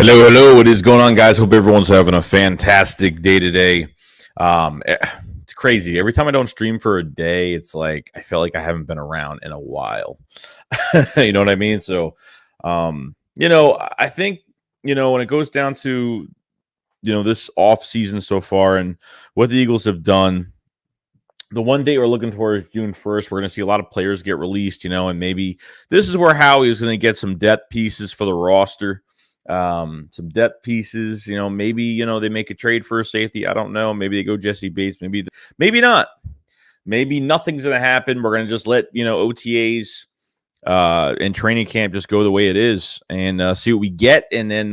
Hello, hello. What is going on, guys? Hope everyone's having a fantastic day today. It's crazy. Every time I don't stream for a day, it's like I feel like I haven't been around in a while. You know what I mean? So, I think, when it goes down to, this off season so far and what the Eagles have done, the one date we're looking for is June 1st. We're going to see a lot of players get released, and maybe this is where Howie is going to get some depth pieces for the roster. Some depth pieces, maybe, they make a trade for a safety. I don't know. Maybe they go Jesse Bates. Maybe not. Maybe nothing's going to happen. We're going to just let, OTAs and training camp just go the way it is and see what we get. And then,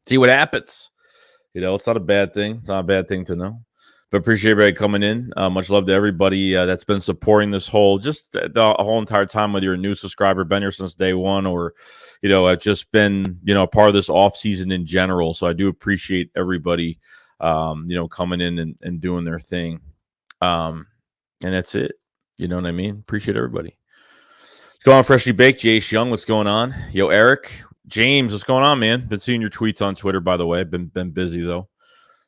see what happens. It's not a bad thing. It's not a bad thing to know. But appreciate everybody coming in. Much love to everybody that's been supporting this whole entire time, whether you're a new subscriber, been here since day one, or, I've just been, a part of this off season in general. So I do appreciate everybody, coming in and doing their thing. And that's it. You know what I mean? Appreciate everybody. What's going on, Freshly Baked? Jace Young, what's going on? Yo, Eric. James, what's going on, man? Been seeing your tweets on Twitter, by the way. Been busy, though.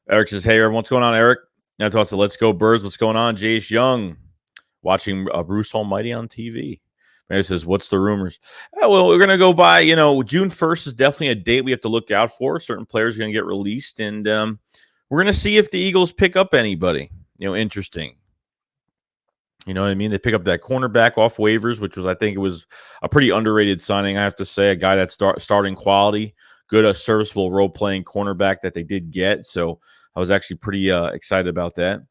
Eric says, hey, everyone, what's going on, Eric? Now talks to Let's Go Birds. What's going on? Jace Young watching Bruce Almighty on TV. Mary says, what's the rumors? Well, we're going to go by, June 1st is definitely a date we have to look out for. Certain players are going to get released, and we're going to see if the Eagles pick up anybody, interesting. You know what I mean? They pick up that cornerback off waivers, which was, I think it was a pretty underrated signing, I have to say, a guy that's starting quality, good, a serviceable role-playing cornerback that they did get, so I was actually pretty excited about that.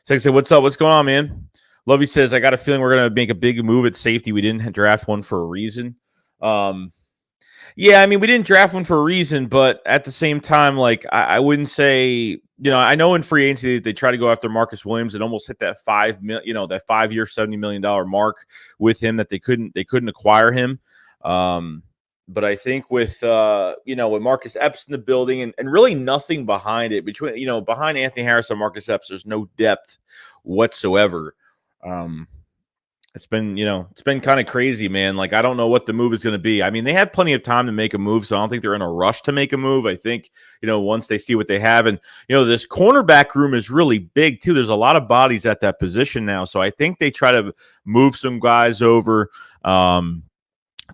So I said, what's up? What's going on, man? Lovey says, I got a feeling we're going to make a big move at safety. We didn't draft one for a reason. Yeah, I mean, we didn't draft one for a reason, but at the same time, like, I wouldn't say, I know in free agency they try to go after Marcus Williams and almost hit that that 5-year, $70 million mark with him that they couldn't acquire him. But I think with with Marcus Epps in the building and really nothing behind it between behind Anthony Harris and Marcus Epps, there's no depth whatsoever. It's been kind of crazy, man. Like, I don't know what the move is going to be. I mean, they had plenty of time to make a move, so I don't think they're in a rush to make a move. I think, once they see what they have, and, this cornerback room is really big too. There's a lot of bodies at that position now. So I think they try to move some guys over,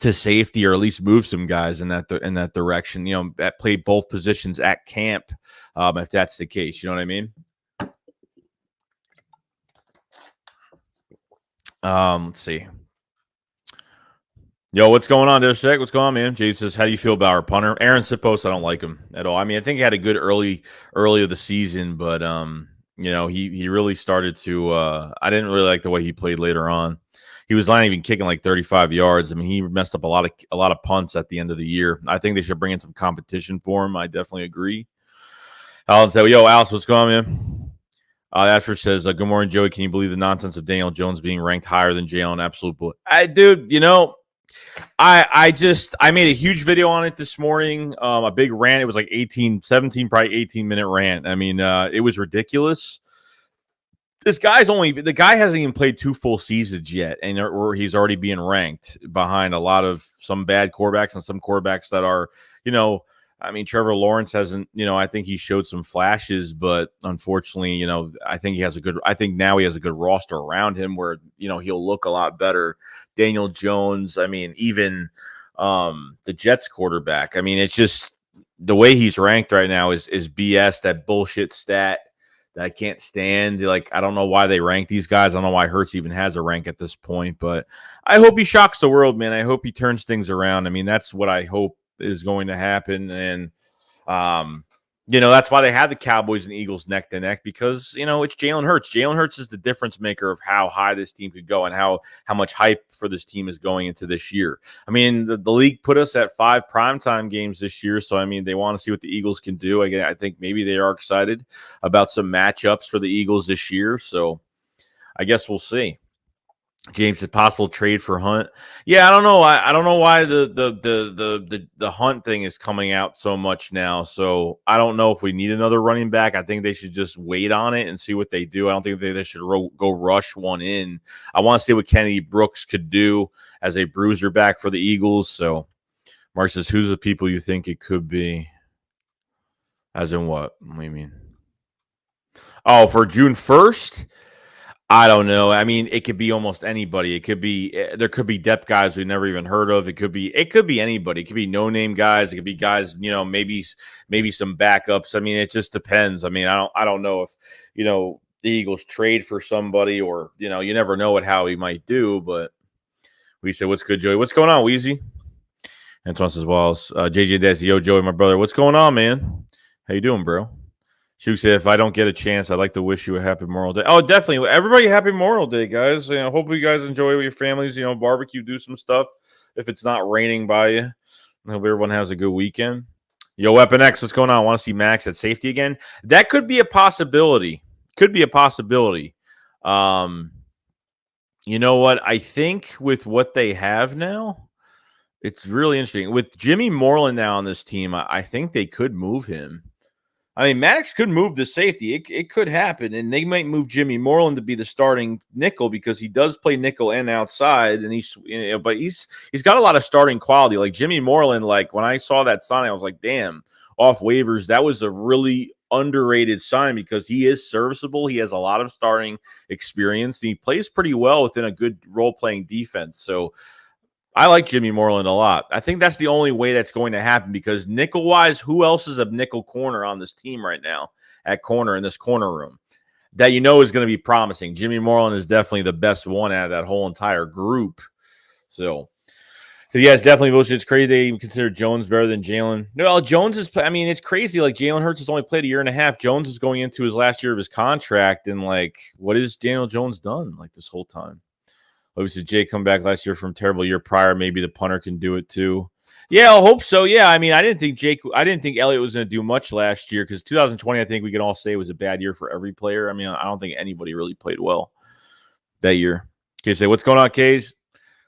to safety, or at least move some guys in that direction, that play both positions at camp, if that's the case. You know what I mean? Let's see. Yo, what's going on there, Shaq? What's going on, man? Jay says, how do you feel about our punter? Aaron Sipos, I don't like him at all. I mean, I think he had a good early of the season, but he really started to I didn't really like the way he played later on. He was not even kicking like 35 yards. I mean, he messed up a lot of punts at the end of the year. I think they should bring in some competition for him. I definitely agree. Alan said, yo, Alice, what's going on, man? Ashford says, good morning, Joey. Can you believe the nonsense of Daniel Jones being ranked higher than Jalen? Absolute bull. Dude, I made a huge video on it this morning. A big rant. It was like probably 18-minute rant. I mean, it was ridiculous. The guy hasn't even played 2 full seasons yet, or he's already being ranked behind some bad quarterbacks and some quarterbacks that are, I mean, Trevor Lawrence hasn't, I think he showed some flashes, but unfortunately, I think now he has a good roster around him where, he'll look a lot better. Daniel Jones, I mean, even the Jets quarterback, I mean, it's just the way he's ranked right now is BS, that bullshit stat that I can't stand. Like, I don't know why they rank these guys. I don't know why Hurts even has a rank at this point, but I hope he shocks the world, man. I hope he turns things around. I mean, that's what I hope is going to happen. And, that's why they have the Cowboys and Eagles neck to neck, because, it's Jalen Hurts. Jalen Hurts is the difference maker of how high this team could go and how much hype for this team is going into this year. I mean, the league put us at 5 primetime games this year. So, I mean, they want to see what the Eagles can do. Again, I think maybe they are excited about some matchups for the Eagles this year. So I guess we'll see. James said possible trade for Hunt. Yeah, I don't know. I don't know why the Hunt thing is coming out so much now. So I don't know if we need another running back. I think they should just wait on it and see what they do. I don't think they should go rush one in. I want to see what Kennedy Brooks could do as a bruiser back for the Eagles. So Mark says, who's the people you think it could be? As in what? What do you mean? Oh, for June 1st? I don't know. I mean, it could be almost anybody. It could be there could be depth guys we never even heard of. It could be anybody. It could be no-name guys. It could be guys, maybe some backups. I mean, it just depends. I mean, I don't know if, the Eagles trade for somebody or, you never know what Howie might do, but we said, what's good, Joey? What's going on, Wheezy? Antoine says, well, JJ Desi, yo, Joey, my brother. What's going on, man? How you doing, bro? Shug said, if I don't get a chance, I'd like to wish you a happy Memorial Day. Oh, definitely. Everybody happy Memorial Day, guys. Hope you guys enjoy with your families, barbecue, do some stuff. If it's not raining by you, I hope everyone has a good weekend. Yo, Weapon X, what's going on? I want to see Max at safety again. That could be a possibility. You know what? I think with what they have now, it's really interesting. With Jimmy Moreland now on this team, I think they could move him. I mean, Maddox could move the safety. It could happen, and they might move Jimmy Moreland to be the starting nickel because he does play nickel and outside, and he's got a lot of starting quality. Like Jimmy Moreland, like when I saw that sign, I was like, damn, off waivers, that was a really underrated sign because he is serviceable. He has a lot of starting experience, and he plays pretty well within a good role-playing defense. So I like Jimmy Moreland a lot. I think that's the only way that's going to happen because nickel-wise, who else is a nickel corner on this team right now at corner in this corner room that is going to be promising? Jimmy Moreland is definitely the best one out of that whole entire group. So yeah, it's definitely bullshit. It's crazy they even consider Jones better than Jalen. No, Jones is – I mean, it's crazy. Like, Jalen Hurts has only played a year and a half. Jones is going into his last year of his contract, and, like, what has Daniel Jones done, like, this whole time? Obviously, Jay come back last year from terrible year prior. Maybe the punter can do it too. Yeah, I hope so. Yeah, I mean, I didn't think Elliott was going to do much last year because 2020, I think we can all say was a bad year for every player. I mean, I don't think anybody really played well that year. Okay, say what's going on, Kays?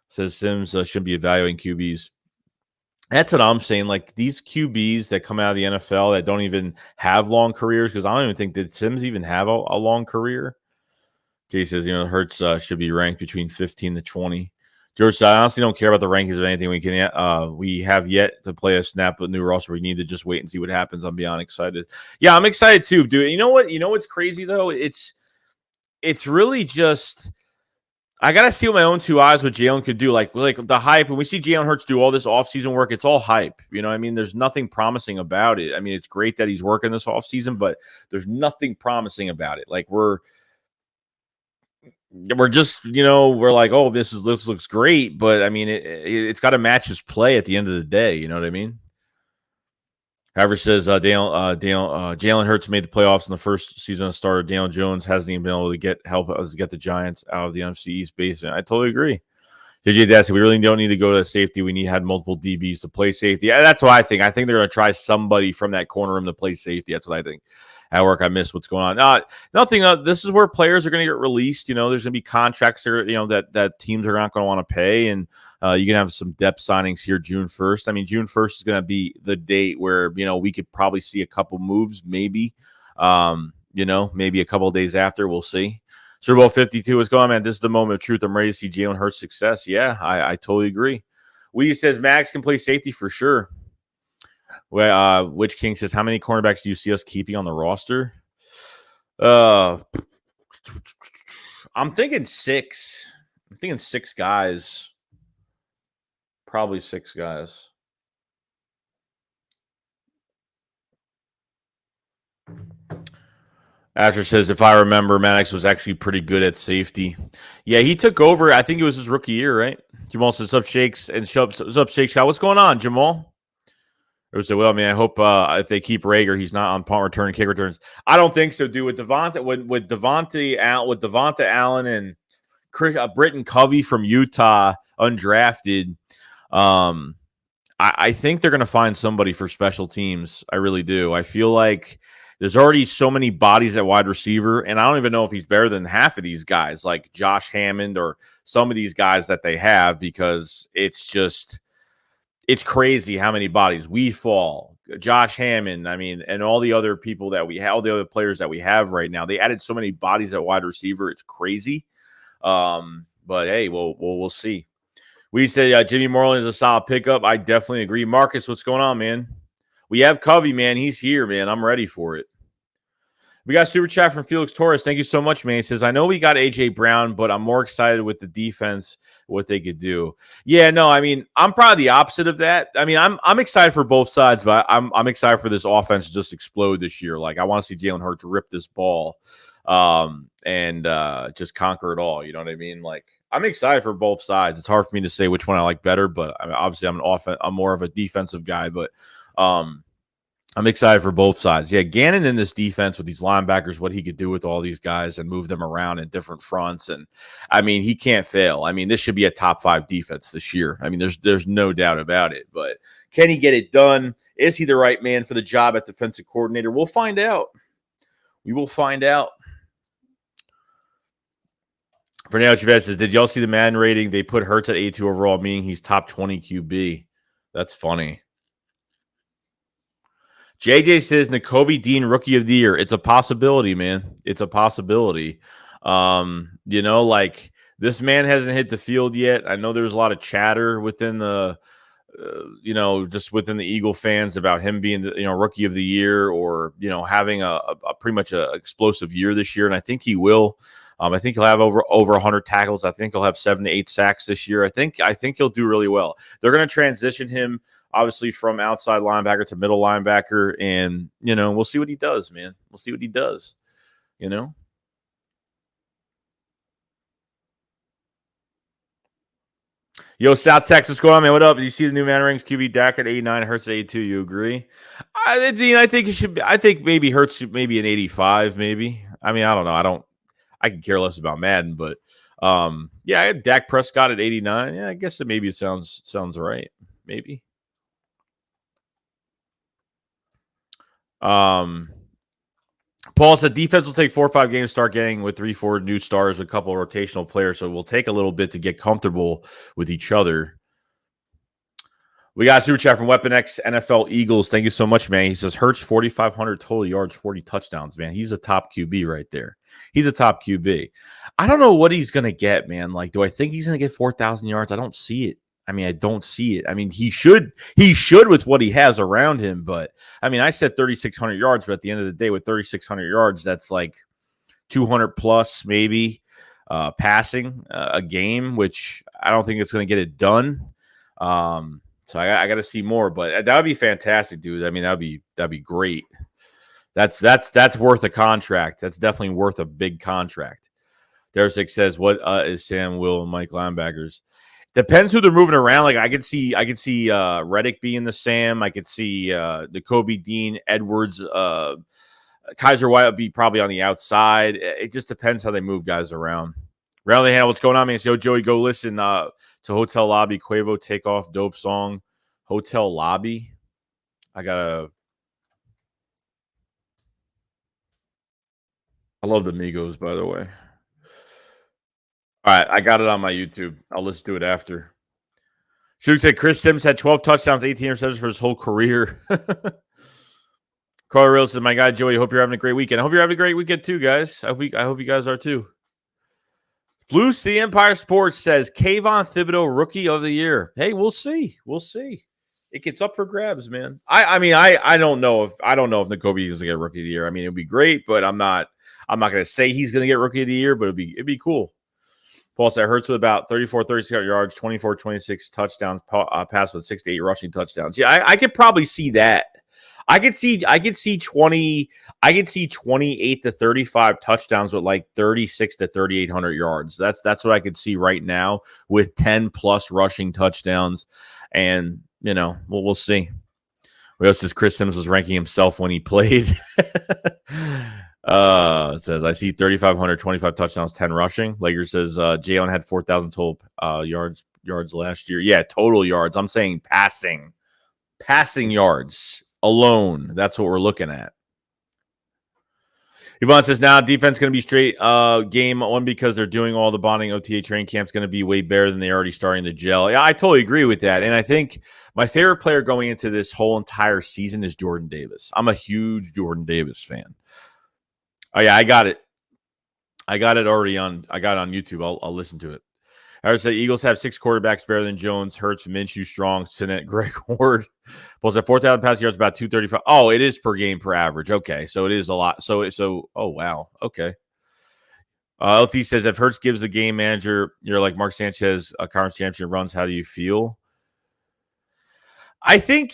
Says Sims should be evaluating QBs. That's what I'm saying. Like these QBs that come out of the NFL that don't even have long careers, because I don't even think did Sims even have a long career. He says, Hurts should be ranked between 15 to 20. George said, I honestly don't care about the rankings of anything. We have yet to play a snap with new roster. We need to just wait and see what happens. I'm beyond excited. Yeah, I'm excited too, dude. You know what? You know what's crazy though? It's really just I gotta see with my own two eyes what Jalen could do. Like the hype. When we see Jalen Hurts do all this offseason work, it's all hype. I mean, there's nothing promising about it. I mean, it's great that he's working this offseason, but there's nothing promising about it. Like we're just, we're like, oh, this looks great, but I mean, it's got to match his play at the end of the day. You know what I mean? However, says Jalen Hurts made the playoffs in the first season of starter. Daniel Jones hasn't even been able to help us get the Giants out of the NFC East basement. I totally agree. JJ Dassey, we really don't need to go to safety. We had multiple DBs to play safety. That's what I think. I think they're going to try somebody from that corner room to play safety. That's what I think. At work, I missed what's going on. Nothing. This is where players are going to get released. There's going to be contracts there, that teams are not going to want to pay, and you can have some depth signings here June 1st. I mean, June 1st is going to be the date where we could probably see a couple moves, maybe. Maybe a couple of days after, we'll see. Super Bowl 52 is going on, man. This is the moment of truth. I'm ready to see Jalen Hurts' success. Yeah, I totally agree. Weedy says Max can play safety for sure. Which King says, how many cornerbacks do you see us keeping on the roster? I'm thinking 6. I'm thinking 6 guys. Probably 6 guys. Asher says, if I remember, Maddox was actually pretty good at safety. Yeah, he took over. I think it was his rookie year, right? Jamal says, what's up, Shakes? And what's up, Shake Shot? What's going on, Jamal? It was well, I mean, I hope if they keep Rager, he's not on punt return and kick returns. I don't think so, dude. With Devontae Allen and Britton Covey from Utah, undrafted, I think they're going to find somebody for special teams. I really do. I feel like there's already so many bodies at wide receiver, and I don't even know if he's better than half of these guys, like Josh Hammond or some of these guys that they have, because it's crazy how many bodies we fall. Josh Hammond, I mean, and all the other people that we have, all the other players that we have right now. They added so many bodies at wide receiver. It's crazy. But hey, we'll see. We said Jimmy Moreland is a solid pickup. I definitely agree. Marcus, what's going on, man? We have Covey, man. He's here, man. I'm ready for it. We got a super chat from Felix Torres. Thank you so much, man. He says, I know we got A.J. Brown, but I'm more excited with the defense, what they could do. Yeah, no, I mean, I'm probably the opposite of that. I mean, I'm excited for both sides, but I'm excited for this offense to just explode this year. Like, I want to see Jalen Hurts rip this ball and just conquer it all. You know what I mean? Like, I'm excited for both sides. It's hard for me to say which one I like better, but I mean, obviously I'm more of a defensive guy, but I'm excited for both sides. Yeah, Gannon in this defense with these linebackers, what he could do with all these guys and move them around in different fronts. And, I mean, he can't fail. I mean, this should be a top 5 defense this year. I mean, there's no doubt about it. But can he get it done? Is he the right man for the job at defensive coordinator? We'll find out. We will find out. Fernando Chavez says, did y'all see the Madden rating? They put Hurts at 82 overall, meaning he's top 20 QB. That's funny. JJ says Nakobe Dean Rookie of the Year. It's a possibility, man. It's a possibility. You know, like this man hasn't hit the field yet. I know there's a lot of chatter within the, just within the Eagle fans about him being the, Rookie of the Year or, having a pretty much a explosive year this year. And I think he will. I think he'll have over 100 tackles. I think he'll have 7 to 8 sacks this year. I think he'll do really well. They're going to transition him, obviously, from outside linebacker to middle linebacker, and we'll see what he does, man. We'll see what he does. Yo, South Texas, what's going on, man? What up? You see the new Man Rings QB Dak at 89, Hurts at 82. You agree? I think it should be. I think maybe Hurts maybe an 85, maybe. I mean, I don't know. I can care less about Madden, but yeah, I had Dak Prescott at 89. Yeah, I guess maybe it sounds right. Maybe. Paul said defense will take 4 or 5 games to start getting with 3-4 new stars, a couple of rotational players, so it will take a little bit to get comfortable with each other. We got a super chat from Weapon X NFL Eagles. Thank you so much, man. He says Hurts 4,500 total yards, 40 touchdowns, man. He's a top QB right there. He's a top QB. I don't know what he's going to get, man. Like, do I think he's going to get 4,000 yards? I don't see it. I mean, I don't see it. I mean, he should with what he has around him. But, I mean, I said 3,600 yards, but at the end of the day, with 3,600 yards, that's like 200 plus maybe passing a game, which I don't think it's going to get it done. So I got to see more, but that would be fantastic, dude. I mean, that'd be great. That's worth a contract. That's definitely worth a big contract. Derek says, "What is Sam, Will, and Mike linebackers?" Depends who they're moving around. Like I could see Reddick being the Sam. I could see Nakobe Dean, Edwards, Kaiser White would be probably on the outside. It just depends how they move guys around. Rally Hand, what's going on, man? Yo, Joey, go listen to Hotel Lobby, Quavo, Takeoff, dope song. Hotel Lobby. I love the Migos, by the way. All right, I got it on my YouTube. I'll listen to it after. Shug said Chris Sims had 12 touchdowns, 18 interceptions for his whole career. Carl Real says, my guy, Joey, hope you're having a great weekend. I hope you're having a great weekend too, guys. I hope you guys are too. Blue Sea Empire Sports says Kayvon Thibodeaux Rookie of the Year. Hey, we'll see. We'll see. It gets up for grabs, man. I mean, I don't know if Nakobe is gonna get Rookie of the Year. I mean, it'd be great, but I'm not gonna say he's gonna get Rookie of the Year, but it'd be cool. Paul said Hurts with about 36 yards, 26 touchdowns, pass with 6 to 8 rushing touchdowns. Yeah, I could probably see that. I could see 28 to 35 touchdowns with like 36 to 3,800 yards. That's what I could see right now with 10 plus rushing touchdowns. And we'll see. What else says Chris Sims was ranking himself when he played? It says I see 3,500, 25 touchdowns, 10 rushing. Lager says Jalen had 4,000 total yards last year. Yeah, total yards. I'm saying passing yards alone. That's what we're looking at. Yvonne says now defense going to be straight game one because they're doing all the bonding. OTA training camp's going to be way better than they already starting to gel. Yeah, I totally agree with that. And I think my favorite player going into this whole entire season is Jordan Davis. I'm a huge Jordan Davis fan. Oh yeah, I got it. I got it on YouTube. I'll listen to it. I would say Eagles have 6 quarterbacks better than Jones, Hurts, Minshew, Strong, Sinnett, Greg Ward. Plus at 4,000 passing yards, about 235. Oh, it is per game per average. Okay, so it is a lot. So oh wow. Okay. LT says if Hurts gives the game manager, you're like Mark Sanchez, a conference championship runs. How do you feel? I think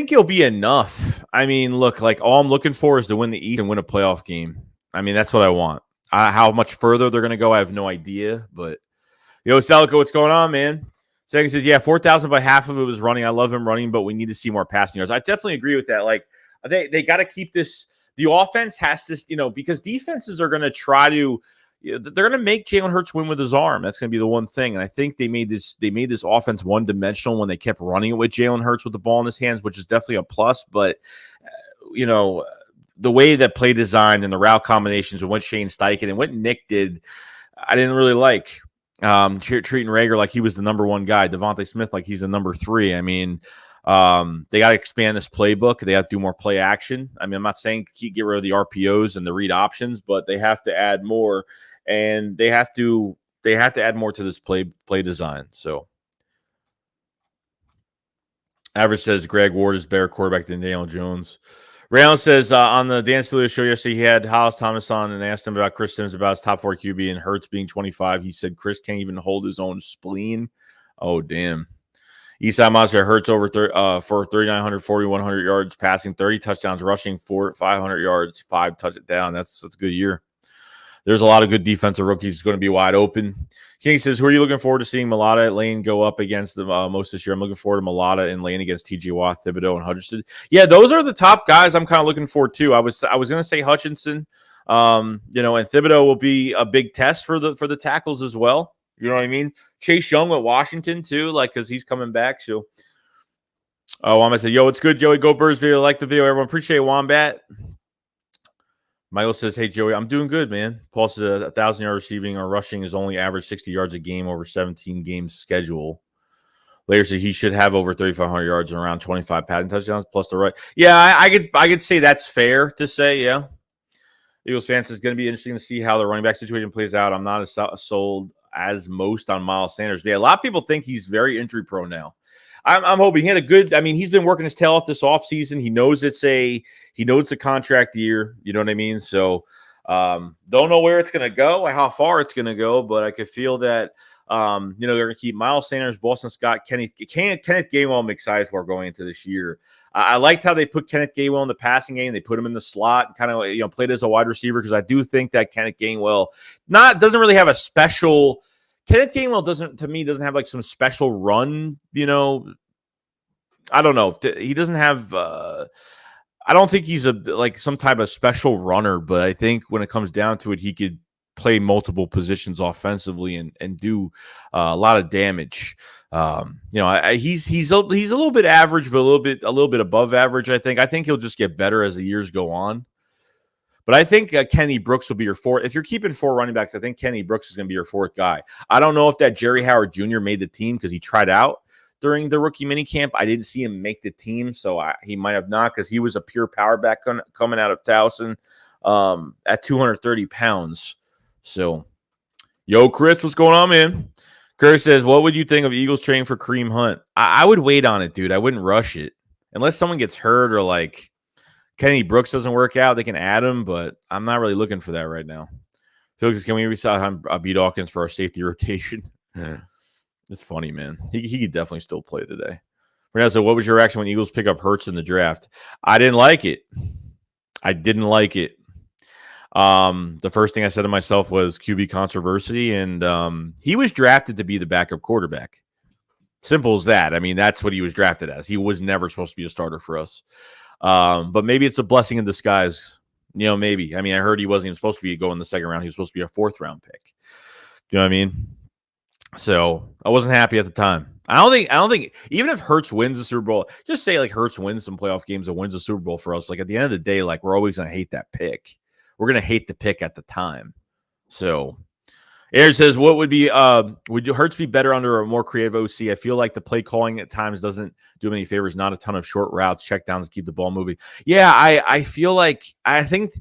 he'll be enough. I mean, look, like all I'm looking for is to win the East and win a playoff game. I mean, that's what I want. How much further they're going to go, I have no idea. But yo, Salico, what's going on, man? Second says, yeah, 4,000 by half of it was running. I love him running, but we need to see more passing yards. I definitely agree with that. Like they got to keep this. The offense has to, because defenses are going to try to. They're going to make Jalen Hurts win with his arm. That's going to be the one thing. And I think they made this offense one-dimensional when they kept running it with Jalen Hurts with the ball in his hands, which is definitely a plus. But, the way that play design and the route combinations and what Shane Steichen and what Nick did, I didn't really like. Treating Rager like he was the number one guy, Devontae Smith like he's the number 3. I mean, they got to expand this playbook. They have to do more play action. I mean, I'm not saying get rid of the RPOs and the read options, but they have to add more, and they have to add more to this play design. So, Average says Greg Ward is better quarterback than Daniel Jones. Raylan says on the Dan Stevens show yesterday, he had Hollis Thomas on and asked him about Chris Sims about his top 4 QB and Hurts being 25. He said Chris can't even hold his own spleen. Oh, damn. Eastside Monster Hurts over for 3,900, 4,100 yards passing, 30 touchdowns rushing, 500 yards, 5 touchdowns. That's a good year. There's a lot of good defensive rookies going to be wide open. King says, who are you looking forward to seeing Mulata Lane go up against the most this year? I'm looking forward to Mulata and Lane against TJ Watt, Thibodeaux, and Hutchinson. Yeah, those are the top guys I'm kind of looking forward to. I was going to say Hutchinson, and Thibodeaux will be a big test for the tackles as well. You know what I mean? Chase Young with Washington too, because he's coming back. So, Wombat said, "Yo, it's good, Joey. Go Birds video. Like the video, everyone. Appreciate it, Wombat." Michael says, "Hey, Joey, I'm doing good, man." Paul says, 1,000-yard receiving or rushing is only average 60 yards a game over 17 games schedule. Later said he should have over 3,500 yards and around 25 passing touchdowns plus the right. Yeah, I could say that's fair to say. Yeah, Eagles fans, it's going to be interesting to see how the running back situation plays out. I'm not as sold as most on Miles Sanders. Yeah, a lot of people think he's very injury prone now. I'm hoping he had a good. I mean, he's been working his tail off this offseason. He knows it's a contract year. You know what I mean? So don't know where it's going to go and how far it's going to go, but I could feel that they're going to keep Miles Sanders, Boston Scott, Kenneth Gainwell. I'm excited for going into this year. I liked how they put Kenneth Gainwell in the passing game. They put him in the slot, kind of played as a wide receiver because I do think that Kenneth Gainwell doesn't really have a special. Kenneth Gainwell doesn't have like some special run. I don't know. He doesn't have. I don't think he's some type of special runner, but I think when it comes down to it, he could play multiple positions offensively and do a lot of damage. He's a little bit average, but a little bit above average. I think he'll just get better as the years go on. But I think Kenny Brooks will be your 4th. If you're keeping 4 running backs, I think Kenny Brooks is going to be your 4th guy. I don't know if that Jerry Howard Jr. made the team because he tried out during the rookie minicamp. I didn't see him make the team, so he might have not because he was a pure power back coming out of Towson at 230 pounds. So, yo, Chris, what's going on, man? Curtis says, what would you think of Eagles trading for Kareem Hunt? I would wait on it, dude. I wouldn't rush it. Unless someone gets hurt or Kenny Brooks doesn't work out, they can add him, but I'm not really looking for that right now. Felix, can we resign B. Dawkins for our safety rotation? It's funny, man. He could definitely still play today. Renee said, what was your reaction when Eagles pick up Hurts in the draft? I didn't like it. The first thing I said to myself was QB controversy, and he was drafted to be the backup quarterback. Simple as that. I mean, that's what he was drafted as. He was never supposed to be a starter for us. But maybe it's a blessing in disguise. Maybe. I mean, I heard he wasn't even supposed to go in the second round. He was supposed to be a 4th round pick. You know what I mean? So I wasn't happy at the time. I don't think even if Hurts wins the Super Bowl, just say Hurts wins some playoff games and wins the Super Bowl for us. At the end of the day, we're always going to hate that pick. We're going to hate the pick at the time. So Aaron says, what would Hurts be better under a more creative OC? I feel like the play calling at times doesn't do him any favors. Not a ton of short routes, check downs, keep the ball moving. Yeah, I feel I think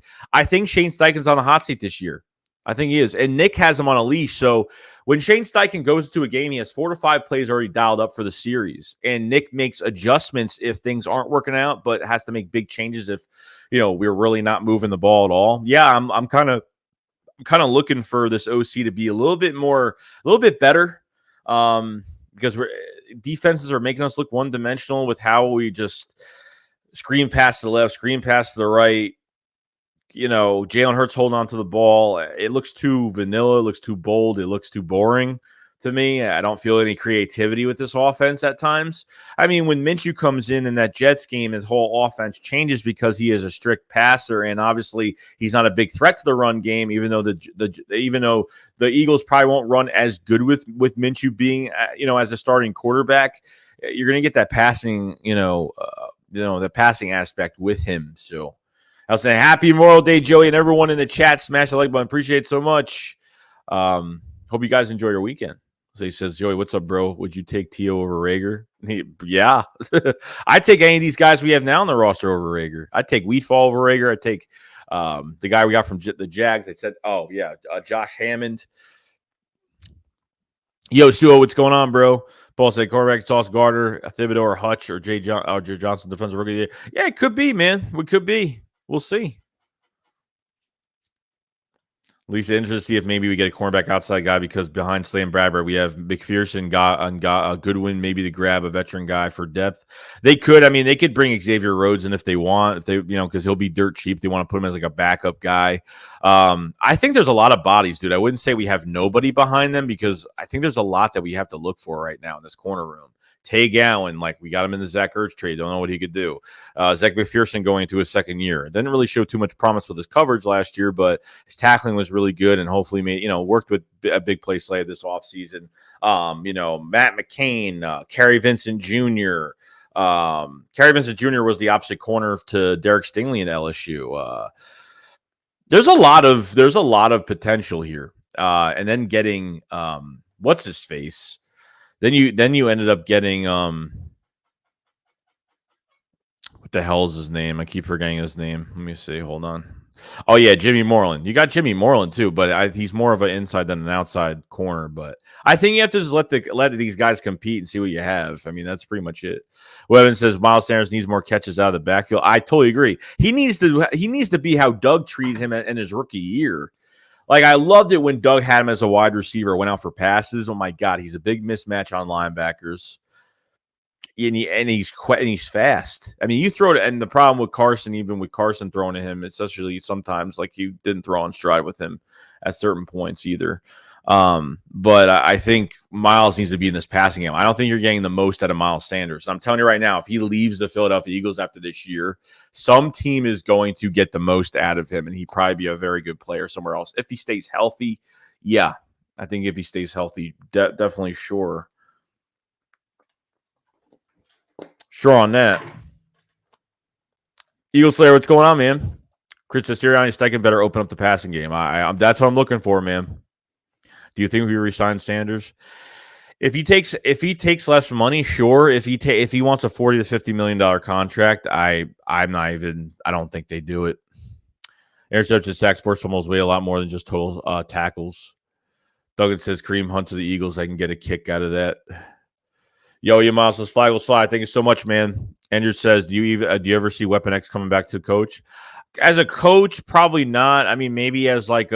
Shane Steichen's on the hot seat this year. I think he is. And Nick has him on a leash. So when Shane Steichen goes to a game, he has 4 to 5 plays already dialed up for the series. And Nick makes adjustments if things aren't working out, but has to make big changes if, we're really not moving the ball at all. Yeah, I'm kind of looking for this OC to be a little bit better. Because defenses are making us look one-dimensional with how we just screen pass to the left, screen pass to the right. Jalen Hurts holding on to the ball. It looks too vanilla. It looks too bold. It looks too boring to me. I don't feel any creativity with this offense at times. I mean, when Minshew comes in that Jets game, his whole offense changes because he is a strict passer, and obviously he's not a big threat to the run game. Even though the Eagles probably won't run as good with Minshew being as a starting quarterback, you're going to get that passing the passing aspect with him. So I was saying happy Memorial Day, Joey, and everyone in the chat. Smash the like button. Appreciate it so much. Hope you guys enjoy your weekend. So he says, Joey, what's up, bro? Would you take T.O. over Rager? Yeah. I'd take any of these guys we have now on the roster over Rager. I'd take Wheatfall over Rager. I'd take the guy we got from the Jags. They said, Josh Hammond. Yo, Suo, what's going on, bro? Paul said, quarterback, Sauce Gardner, Thibodeau or Hutch or Jay Johnson, defensive rookie. Yeah, it could be, man. It could be. We'll see. Lisa, interested to see if maybe we get a cornerback outside guy because behind Slay and Bradbury, we have McPherson, Goodwin, maybe to grab a veteran guy for depth. They could. I mean, they could bring Xavier Rhodes in if they want, because he'll be dirt cheap. They want to put him as like a backup guy. I think there's a lot of bodies, dude. I wouldn't say we have nobody behind them because I think there's a lot that we have to look for right now in this corner room. Tay Gowan, we got him in the Zach Ertz trade. Don't know what he could do. Zach McPherson going into his second year. Didn't really show too much promise with his coverage last year, but his tackling was really good and hopefully worked with a big play slate this offseason. Matt McCain, Kerry Vincent Jr. Kerry Vincent Jr. was the opposite corner to Derek Stingley in LSU. There's a lot of potential here. And then getting what's his face? Then you ended up getting what the hell is his name? I keep forgetting his name. Let me see. Hold on. Oh yeah, Jimmy Moreland. You got Jimmy Moreland too, but he's more of an inside than an outside corner. But I think you have to just let these guys compete and see what you have. I mean, that's pretty much it. Webben says Miles Sanders needs more catches out of the backfield. I totally agree. He needs to be how Doug treated him in his rookie year. I loved it when Doug had him as a wide receiver, went out for passes. Oh, my God, he's a big mismatch on linebackers. And he's fast. I mean, you throw it, and the problem with Carson, even with Carson throwing to him, it's especially sometimes you didn't throw on stride with him at certain points either. But I think Miles needs to be in this passing game. I don't think you're getting the most out of Miles Sanders. I'm telling you right now, if he leaves the Philadelphia Eagles after this year, some team is going to get the most out of him, and he'd probably be a very good player somewhere else. If he stays healthy, yeah. I think if he stays healthy, definitely sure. Sure on that. Eagle Slayer, what's going on, man? Chris Sirianni Steichen better open up the passing game. That's what I'm looking for, man. Do you think we resign Sanders? If he takes less money, sure. If he wants a $40 to $50 million contract, I don't think they do it. Interception, sacks, forced fumbles weigh a lot more than just total tackles. Duggan says Kareem Hunt to the Eagles. I can get a kick out of that. Yo, Miles says flag was fly. Thank you so much, man. Andrew says, do you ever see Weapon X coming back to coach? As a coach, probably not. I mean, maybe as as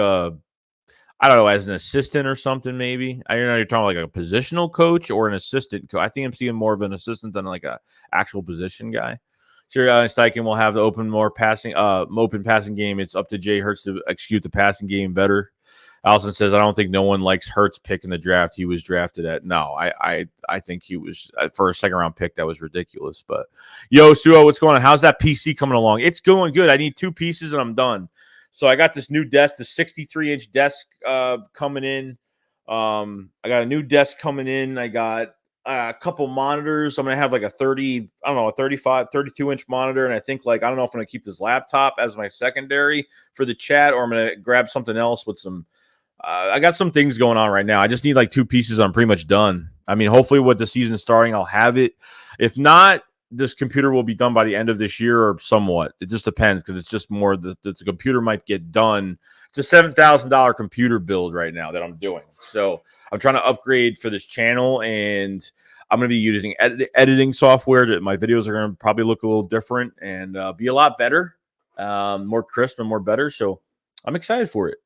an assistant or something, maybe. I don't know, you're talking a positional coach or an assistant coach. I think I'm seeing more of an assistant than a actual position guy. Sure, Steichen will have the open passing game. It's up to Jay Hurts to execute the passing game better. Allison says, I don't think no one likes Hurts pick in the draft he was drafted at. No, I think he was for a second-round pick. That was ridiculous. But, yo, Suo, what's going on? How's that PC coming along? It's going good. I need 2 pieces, and I'm done. So I got this new desk, the 63-inch desk coming in. I got a new desk coming in. I got a couple monitors. I'm going to have a 32-inch monitor. And I think I don't know if I'm going to keep this laptop as my secondary for the chat or I'm going to grab something else with some I got some things going on right now. I just need 2 pieces. I'm pretty much done. I mean, hopefully with the season starting, I'll have it. If not, this computer will be done by the end of this year or somewhat. It just depends because it's just more the computer might get done. It's a $7,000 computer build right now that I'm doing. So I'm trying to upgrade for this channel, and I'm going to be using editing software. That my videos are going to probably look a little different and be a lot better, more crisp and more better. So I'm excited for it.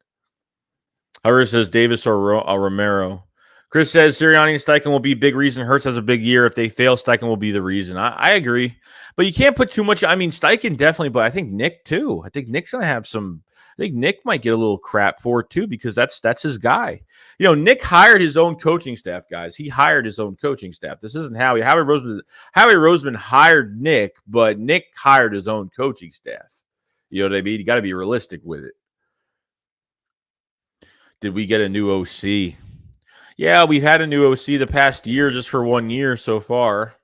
However, says Davis or Romero. Chris says Sirianni and Steichen will be big reason Hurts has a big year. If they fail, Steichen will be the reason. I agree. But you can't put too much. I mean, Steichen definitely, but I think Nick too. I think Nick's going to have some. I think Nick might get a little crap for it too because that's his guy. You know, Nick hired his own coaching staff, guys. He hired his own coaching staff. This isn't Howie. Howie Roseman hired Nick, but Nick hired his own coaching staff. You know what I mean? You got to be realistic with it. Did we get a new OC? Yeah, we've had a new OC the past year, just for 1 year so far.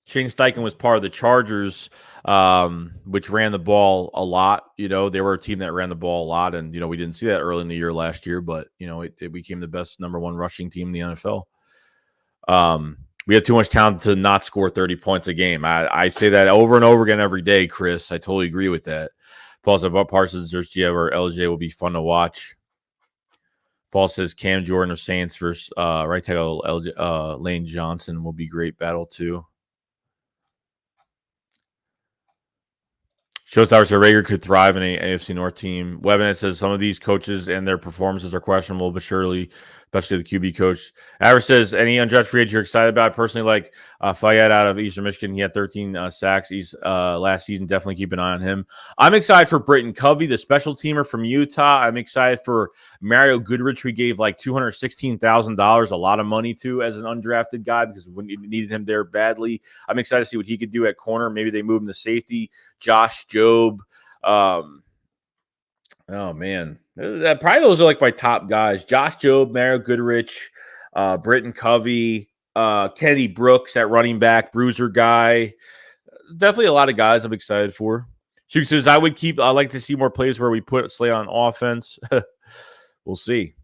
Shane Steichen was part of the Chargers, which ran the ball a lot. You know, they were a team that ran the ball a lot, and, you know, we didn't see that early in the year last year, but, you know, it became the best number one rushing team in the NFL. We had too much talent to not score 30 points a game. I say that over and over again every day, Chris. I totally agree with that. Paul said about Parsons or LJ will be fun to watch. Paul says Cam Jordan of Saints versus right tackle Lane Johnson will be great battle too. Showstopper said Rager could thrive in an AFC North team. Webinet says some of these coaches and their performances are questionable, but surely, especially the QB coach. Aver says any undrafted free agent you're excited about. Personally, like Fayette out of Eastern Michigan, he had 13 sacks last season. Definitely keep an eye on him. I'm excited for Britton Covey, the special teamer from Utah. I'm excited for Mario Goodrich. We gave like $216,000, a lot of money to as an undrafted guy because we needed him there badly. I'm excited to see what he could do at corner. Maybe they move him to safety. Josh Jobe. Oh, man. Probably those are like my top guys. Josh Jobe, Mario Goodrich, Britton Covey, Kennedy Brooks at running back, bruiser guy. Definitely a lot of guys I'm excited for. Shuke says, I'd like to see more plays where we put Slay on offense. We'll see.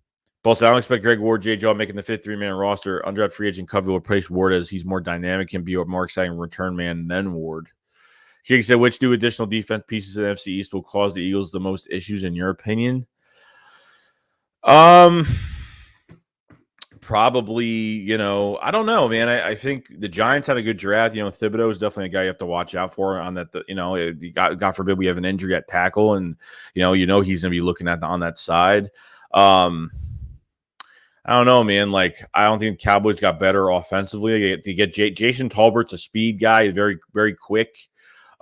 Both I don't expect Greg Ward, J.J. making the 53-man roster. Undrafted free agent Covey will replace Ward as he's more dynamic and be a more exciting return man than Ward. King said, which two additional defense pieces in the NFC East will cause the Eagles the most issues in your opinion? Probably, you know, I don't know, man. I think the Giants had a good draft. You know, Thibodeau is definitely a guy you have to watch out for on that. You know, God forbid we have an injury at tackle, and you know he's going to be looking at on that side. I don't know, man. Like, I don't think the Cowboys got better offensively. You get Jason Tolbert's a speed guy, very, very quick.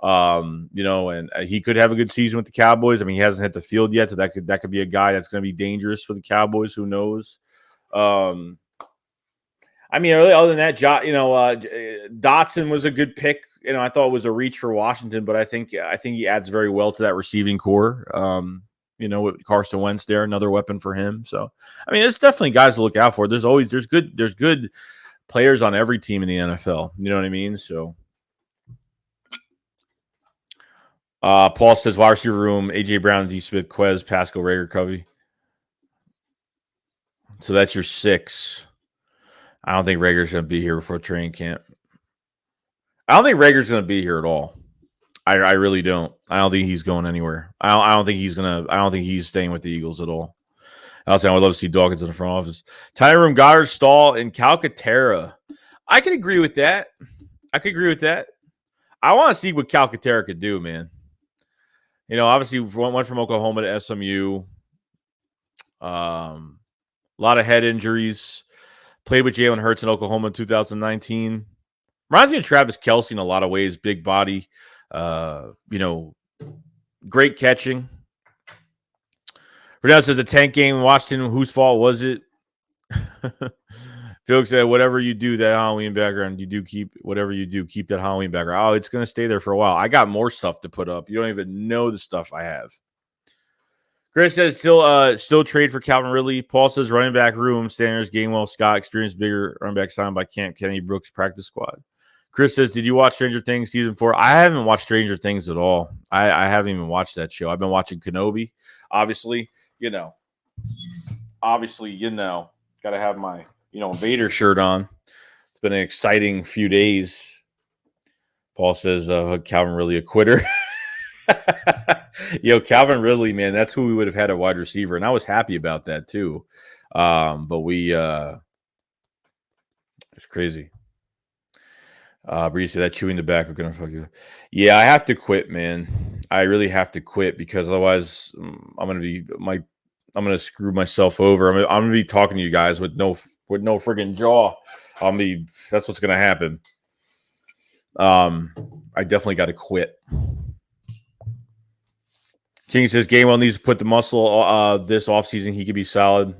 You know, and he could have a good season with the Cowboys. I mean, he hasn't hit the field yet, so that could be a guy that's going to be dangerous for the Cowboys. Who knows? I mean, other than that, Dotson was a good pick. You know, I thought it was a reach for Washington, but I think he adds very well to that receiving core. You know, with Carson Wentz there, another weapon for him. So, I mean, it's definitely guys to look out for. There's good players on every team in the NFL. You know what I mean? So. Paul says wide receiver room, AJ Brown, D. Smith, Quez, Pascal, Rager, Covey. So that's your 6. I don't think Rager's going to be here before training camp. I don't think Rager's going to be here at all. I really don't. I don't think he's going anywhere. I don't think he's staying with the Eagles at all. I would love to see Dawkins in the front office. Tiny room, Goddard, Stahl, and Calcaterra. I could agree with that. I want to see what Calcaterra could do, man. You know, obviously went from Oklahoma to SMU. A lot of head injuries. Played with Jalen Hurts in Oklahoma in 2019. Reminds me of Travis Kelce in a lot of ways. Big body. You know, great catching. Renell said the tank game in Washington, whose fault was it? Felix said, whatever you do, that Halloween background, keep that Halloween background. Oh, it's going to stay there for a while. I got more stuff to put up. You don't even know the stuff I have. Chris says, still trade for Calvin Ridley. Paul says, running back room, Sanders, Gainwell, Scott, experienced bigger running back signed by Camp Kenny Brooks practice squad. Chris says, did you watch Stranger Things season 4? I haven't watched Stranger Things at all. I haven't even watched that show. I've been watching Kenobi. Obviously, you know. Got to have my Vader shirt on. been an exciting few days. Paul says, Calvin really a quitter. Yo, Calvin Ridley, man, that's who we would have had a wide receiver, and I was happy about that too. But it's crazy. Bree said that chewing tobacco gonna fuck you. Yeah, I have to quit, man. I really have to quit because otherwise, I'm gonna screw myself over. I'm gonna be talking to you guys with no friggin' jaw. That's what's gonna happen. I definitely got to quit. King says Gainwell needs to put the muscle this offseason. He could be solid.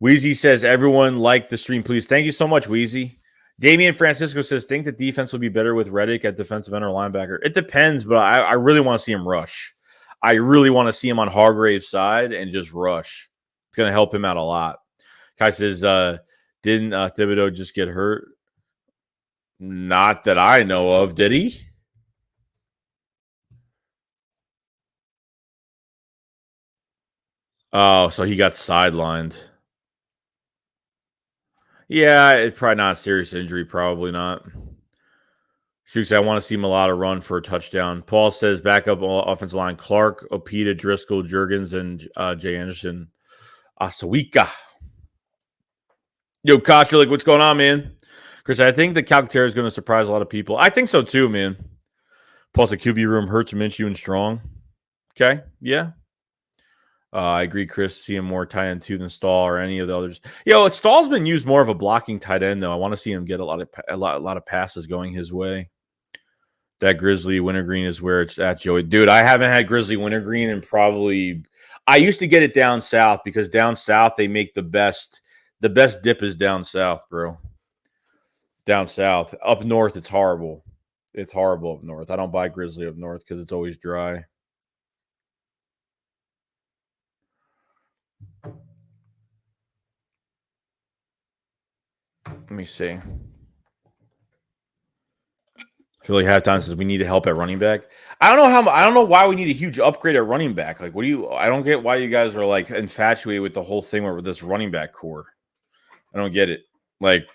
Wheezy says everyone like the stream, please. Thank you so much, Wheezy. Damian Francisco says think the defense will be better with Reddick at defensive end or linebacker. It depends, but I really want to see him rush. I really want to see him on Hargrave's side and just rush. It's going to help him out a lot. Kai says, didn't Thibodeaux just get hurt? Not that I know of. Did he? Oh, so he got sidelined. Yeah, it's probably not a serious injury. Probably not. Shooks, I want to see him a lot of run for a touchdown. Paul says backup offensive line: Clark, Opita, Driscoll, Jurgens, and Jay Anderson. Asawika. Yo, Kosh, like, what's going on, man? Chris, I think the Calcaterra is going to surprise a lot of people. I think so too, man. Paul said QB room hurts Minshew and Strong. Okay, yeah. I agree, Chris. See him more tight end too than Stahl or any of the others. Yo, Stahl's been used more of a blocking tight end though. I want to see him get a lot of passes going his way. That Grizzly Wintergreen is where it's at, Joey. Dude, I haven't had Grizzly Wintergreen in probably. I used to get it down south because down south they make the best. The best dip is down south, bro. Down south. Up north, it's horrible. It's horrible up north. I don't buy Grizzly up north because it's always dry. Let me see. Philly halftime says we need help at running back. I don't know why we need a huge upgrade at running back. Like, I don't get why you guys are like infatuated with the whole thing with this running back core. I don't get it. Like,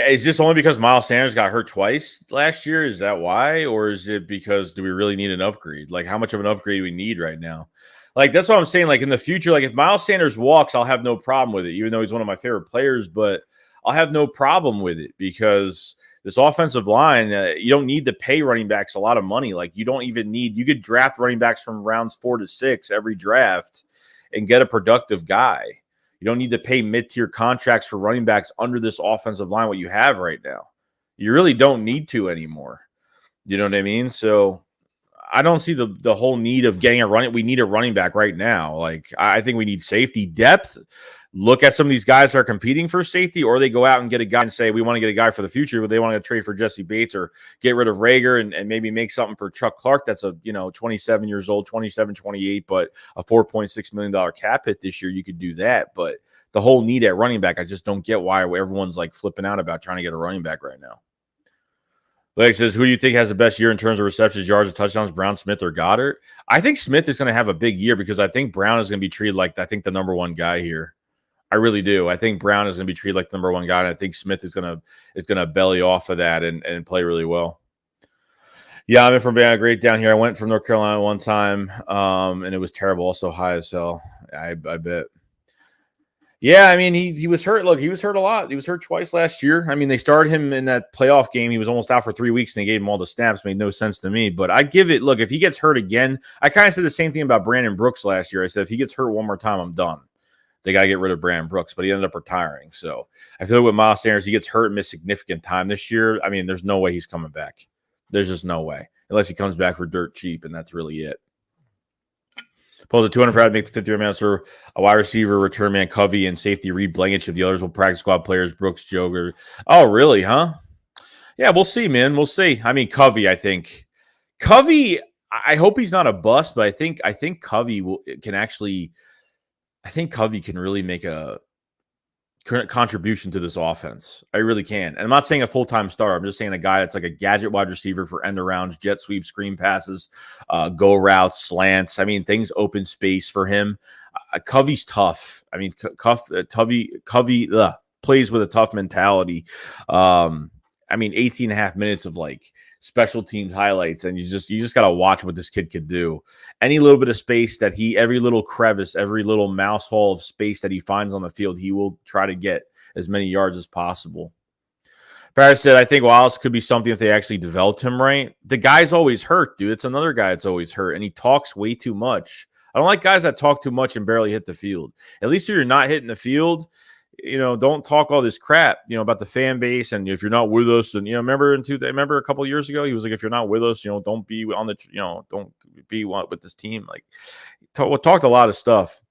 is this only because Miles Sanders got hurt twice last year? Is that why? Or is it because do we really need an upgrade? Like, how much of an upgrade do we need right now? Like, that's what I'm saying. Like, in the future, like, if Miles Sanders walks, I'll have no problem with it, even though he's one of my favorite players. But I'll have no problem with it because this offensive line, you don't need to pay running backs a lot of money. Like, you don't even need – you could draft running backs from rounds 4 to 6 every draft and get a productive guy. You don't need to pay mid-tier contracts for running backs under this offensive line, what you have right now. You really don't need to anymore. You know what I mean? So I don't see the whole need of getting a running. We need a running back right now. Like, I think we need safety depth. Look at some of these guys that are competing for safety, or they go out and get a guy and say, we want to get a guy for the future, but they want to trade for Jesse Bates or get rid of Rager and maybe make something for Chuck Clark. That's 27 years old, 27, 28, but a $4.6 million cap hit this year. You could do that. But the whole need at running back, I just don't get why everyone's like flipping out about trying to get a running back right now. Leg says, who do you think has the best year in terms of receptions, yards, and touchdowns, Brown, Smith, or Goddard? I think Smith is going to have a big year because I think Brown is going to be treated like, I think, the number one guy here. I really do. I think Brown is going to be treated like the number one guy, and I think Smith is going to belly off of that and play really well. Yeah, I'm in from being great down here. I went from North Carolina one time, and it was terrible. Also high as hell. I bet. Yeah, I mean, he was hurt. Look, he was hurt a lot. He was hurt twice last year. I mean, they started him in that playoff game. He was almost out for 3 weeks, and they gave him all the snaps. Made no sense to me. But I give it. Look, if he gets hurt again, I kind of said the same thing about Brandon Brooks last year. I said if he gets hurt one more time, I'm done. They got to get rid of Brandon Brooks, but he ended up retiring. So I feel like with Miles Sanders, he gets hurt and missed significant time this year. I mean, there's no way he's coming back. There's just no way. Unless he comes back for dirt cheap, and that's really it. Pull the 200 for how to make the 50-year man for a wide receiver, return man, Covey, and safety Reed Blankenship. The others will practice squad players, Brooks, Joger. Oh, really, huh? Yeah, we'll see, man. We'll see. I mean, Covey, I think. Covey, I hope he's not a bust, but I think Covey can actually – I think Covey can really make a contribution to this offense. I really can. And I'm not saying a full-time starter. I'm just saying a guy that's like a gadget wide receiver for end arounds, jet sweeps, screen passes, go routes, slants. I mean, things open space for him. Covey's tough. I mean, Covey, plays with a tough mentality. I mean, 18 and a half minutes of like special teams highlights, and you just got to watch what this kid could do. Any little bit of space that every little crevice, every little mouse hole of space that he finds on the field, he will try to get as many yards as possible. Paris said, I think Wallace could be something if they actually developed him right. The guy's always hurt, dude. It's another guy that's always hurt, and he talks way too much. I don't like guys that talk too much and barely hit the field. At least if you're not hitting the field, don't talk all this crap, about the fan base. And if you're not with us, and remember a couple of years ago, he was like, if you're not with us, don't be on the, don't be with this team. Like, talked a lot of stuff.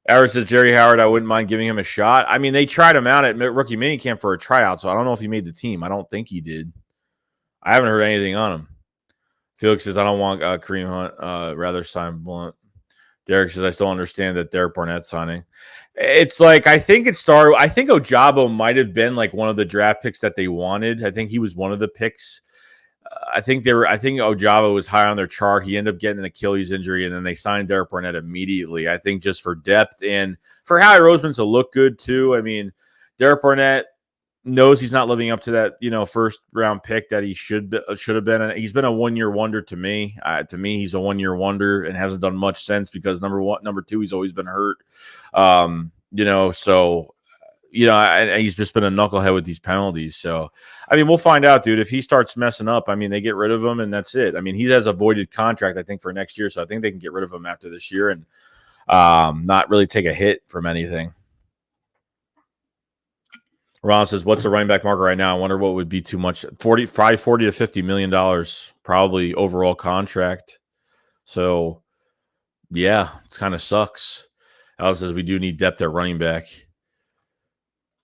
Aaron says, Jerry Howard, I wouldn't mind giving him a shot. I mean, they tried him out at rookie minicamp for a tryout, so I don't know if he made the team. I don't think he did. I haven't heard anything on him. Felix says, I don't want Kareem Hunt, rather sign Blunt. Derek says, I still understand that Derek Barnett signing. It's like, I think Ojabo might have been like one of the draft picks that they wanted. I think he was one of the picks. I think Ojabo was high on their chart. He ended up getting an Achilles injury, and then they signed Derek Barnett immediately. I think just for depth and for Howie Roseman to look good too. I mean, Derek Barnett knows he's not living up to that, first round pick that he should have been. He's been a 1-year wonder to me. To me, he's a 1-year wonder and hasn't done much since because number two, he's always been hurt. And he's just been a knucklehead with these penalties. So, I mean, we'll find out, dude. If he starts messing up, I mean, they get rid of him and that's it. I mean, he has a voided contract, I think, for next year. So I think they can get rid of him after this year and not really take a hit from anything. Ron says, what's the running back market right now? I wonder what would be too much. $40 to $50 million, probably overall contract. So, yeah, it kind of sucks. Alex says, we do need depth at running back.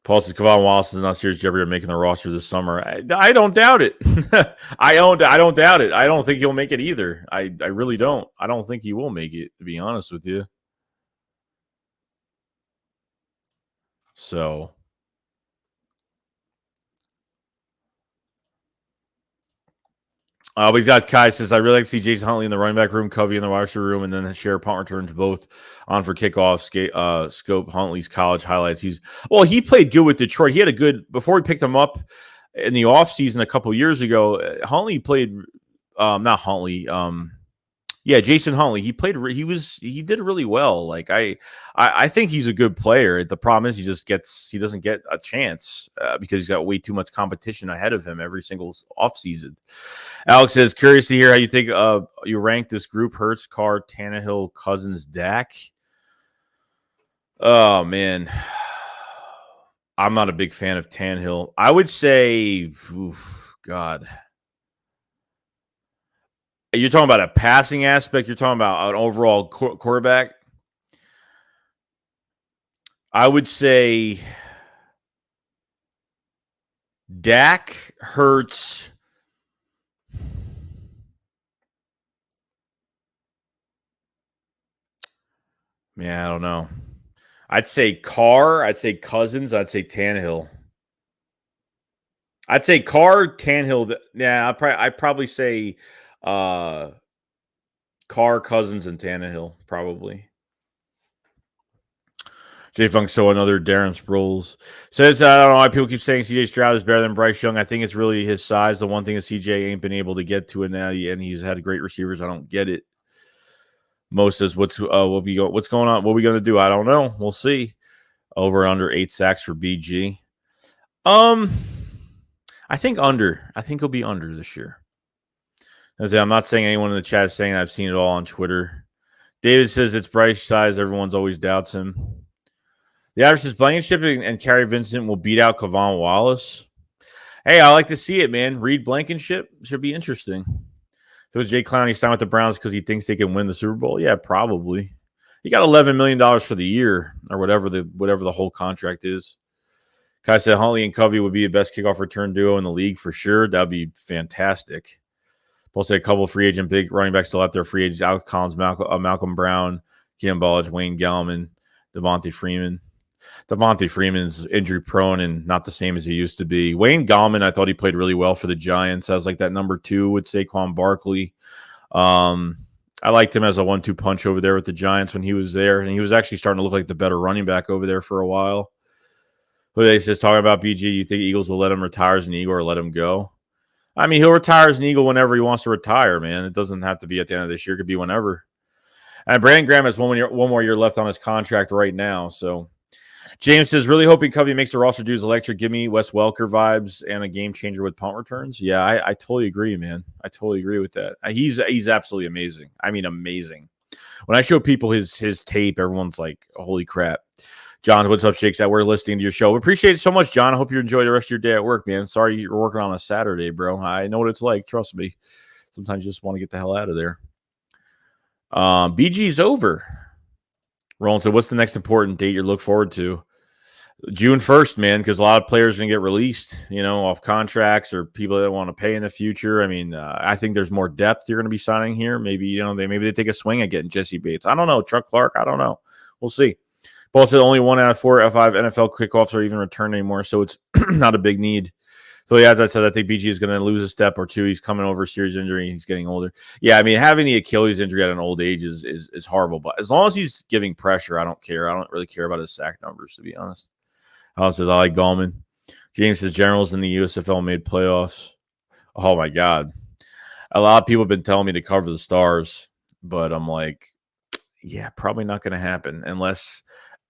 Paul says, Kevon Wallace is not serious jeopardy of making the roster this summer. I don't doubt it. I don't doubt it. I don't think he'll make it either. I really don't. I don't think he will make it, to be honest with you. So, we got Kai says, I really like to see Jason Huntley in the running back room, Covey in the wide receiver room, and then share punt returns both on for kickoff. Scope Huntley's college highlights. He played good with Detroit. He had a good, before we picked him up in the offseason a couple years ago, Huntley played, not Huntley, Jason Huntley. He did really well. Like I think he's a good player. The problem is he doesn't get a chance because he's got way too much competition ahead of him every single offseason. Alex says, curious to hear how you think you rank this group: Hurts, Carr, Tannehill, Cousins, Dak. Oh man, I'm not a big fan of Tannehill. I would say, God. You're talking about a passing aspect. You're talking about an overall quarterback. I would say Dak, Hurts. Yeah, I don't know. I'd say Carr. I'd say Cousins. I'd say Tannehill. I'd say Carr, Tannehill. Yeah, I'd probably say Carr, Cousins, and Tannehill, probably. J Funk, so another Darren Sproles says, I don't know why people keep saying CJ Stroud is better than Bryce Young. I think it's really his size. The one thing that CJ ain't been able to get to it now, and he's had great receivers. I don't get it. Mo says, what's going on? What are we going to do? I don't know. We'll see. Over under 8 sacks for BG. I think under. I think he'll be under this year. I'm not saying anyone in the chat is saying I've seen it all on Twitter. David says it's Bryce size. Everyone's always doubts him. The average says Blankenship and Kerry Vincent will beat out Kevon Wallace. Hey, I like to see it, man. Reed Blankenship should be interesting. If it was Jay Clowney signed with the Browns because he thinks they can win the Super Bowl, yeah, probably. He got $11 million for the year or whatever the whole contract is. Kai said Huntley and Covey would be the best kickoff return duo in the league for sure. That would be fantastic. Paul said a couple of free agent big running backs still out there. Free agents: Alex Collins, Malcolm Brown, Keon Ballage, Wayne Gallman, Devontae Freeman. Devontae Freeman's injury prone and not the same as he used to be. Wayne Gallman, I thought he played really well for the Giants. I was like that number 2 with Saquon Barkley. I liked him as a 1-2 punch over there with the Giants when he was there, and he was actually starting to look like the better running back over there for a while. Who they says talking about BG, you think Eagles will let him retire as an Eagle or let him go? I mean, he'll retire as an Eagle whenever he wants to retire, man. It doesn't have to be at the end of this year. It could be whenever. And Brandon Graham has one more year left on his contract right now. So James says, really hoping Covey makes the roster dudes electric. Give me Wes Welker vibes and a game changer with punt returns. Yeah, I totally agree, man. I totally agree with that. He's absolutely amazing. I mean, amazing. When I show people his tape, everyone's like, holy crap. John, what's up, Shakes? We're listening to your show. We appreciate it so much, John. I hope you enjoy the rest of your day at work, man. Sorry you're working on a Saturday, bro. I know what it's like. Trust me. Sometimes you just want to get the hell out of there. BG's over. Roland said, what's the next important date you look forward to? June 1st, man, because a lot of players are going to get released, off contracts or people that want to pay in the future. I mean, I think there's more depth you're going to be signing here. Maybe, they take a swing at getting Jesse Bates. I don't know. Chuck Clark, I don't know. We'll see. Paul said only 1 out of 4 F5 NFL kickoffs are even returned anymore, so it's not a big need. So, yeah, as I said, I think BG is going to lose a step or two. He's coming over a serious injury. He's getting older. Yeah, I mean, having the Achilles injury at an old age is horrible. But as long as he's giving pressure, I don't care. I don't really care about his sack numbers, to be honest. Alan says, I like Gallman. James says, Generals in the USFL made playoffs. Oh, my God. A lot of people have been telling me to cover the Stars, but I'm like, yeah, probably not going to happen.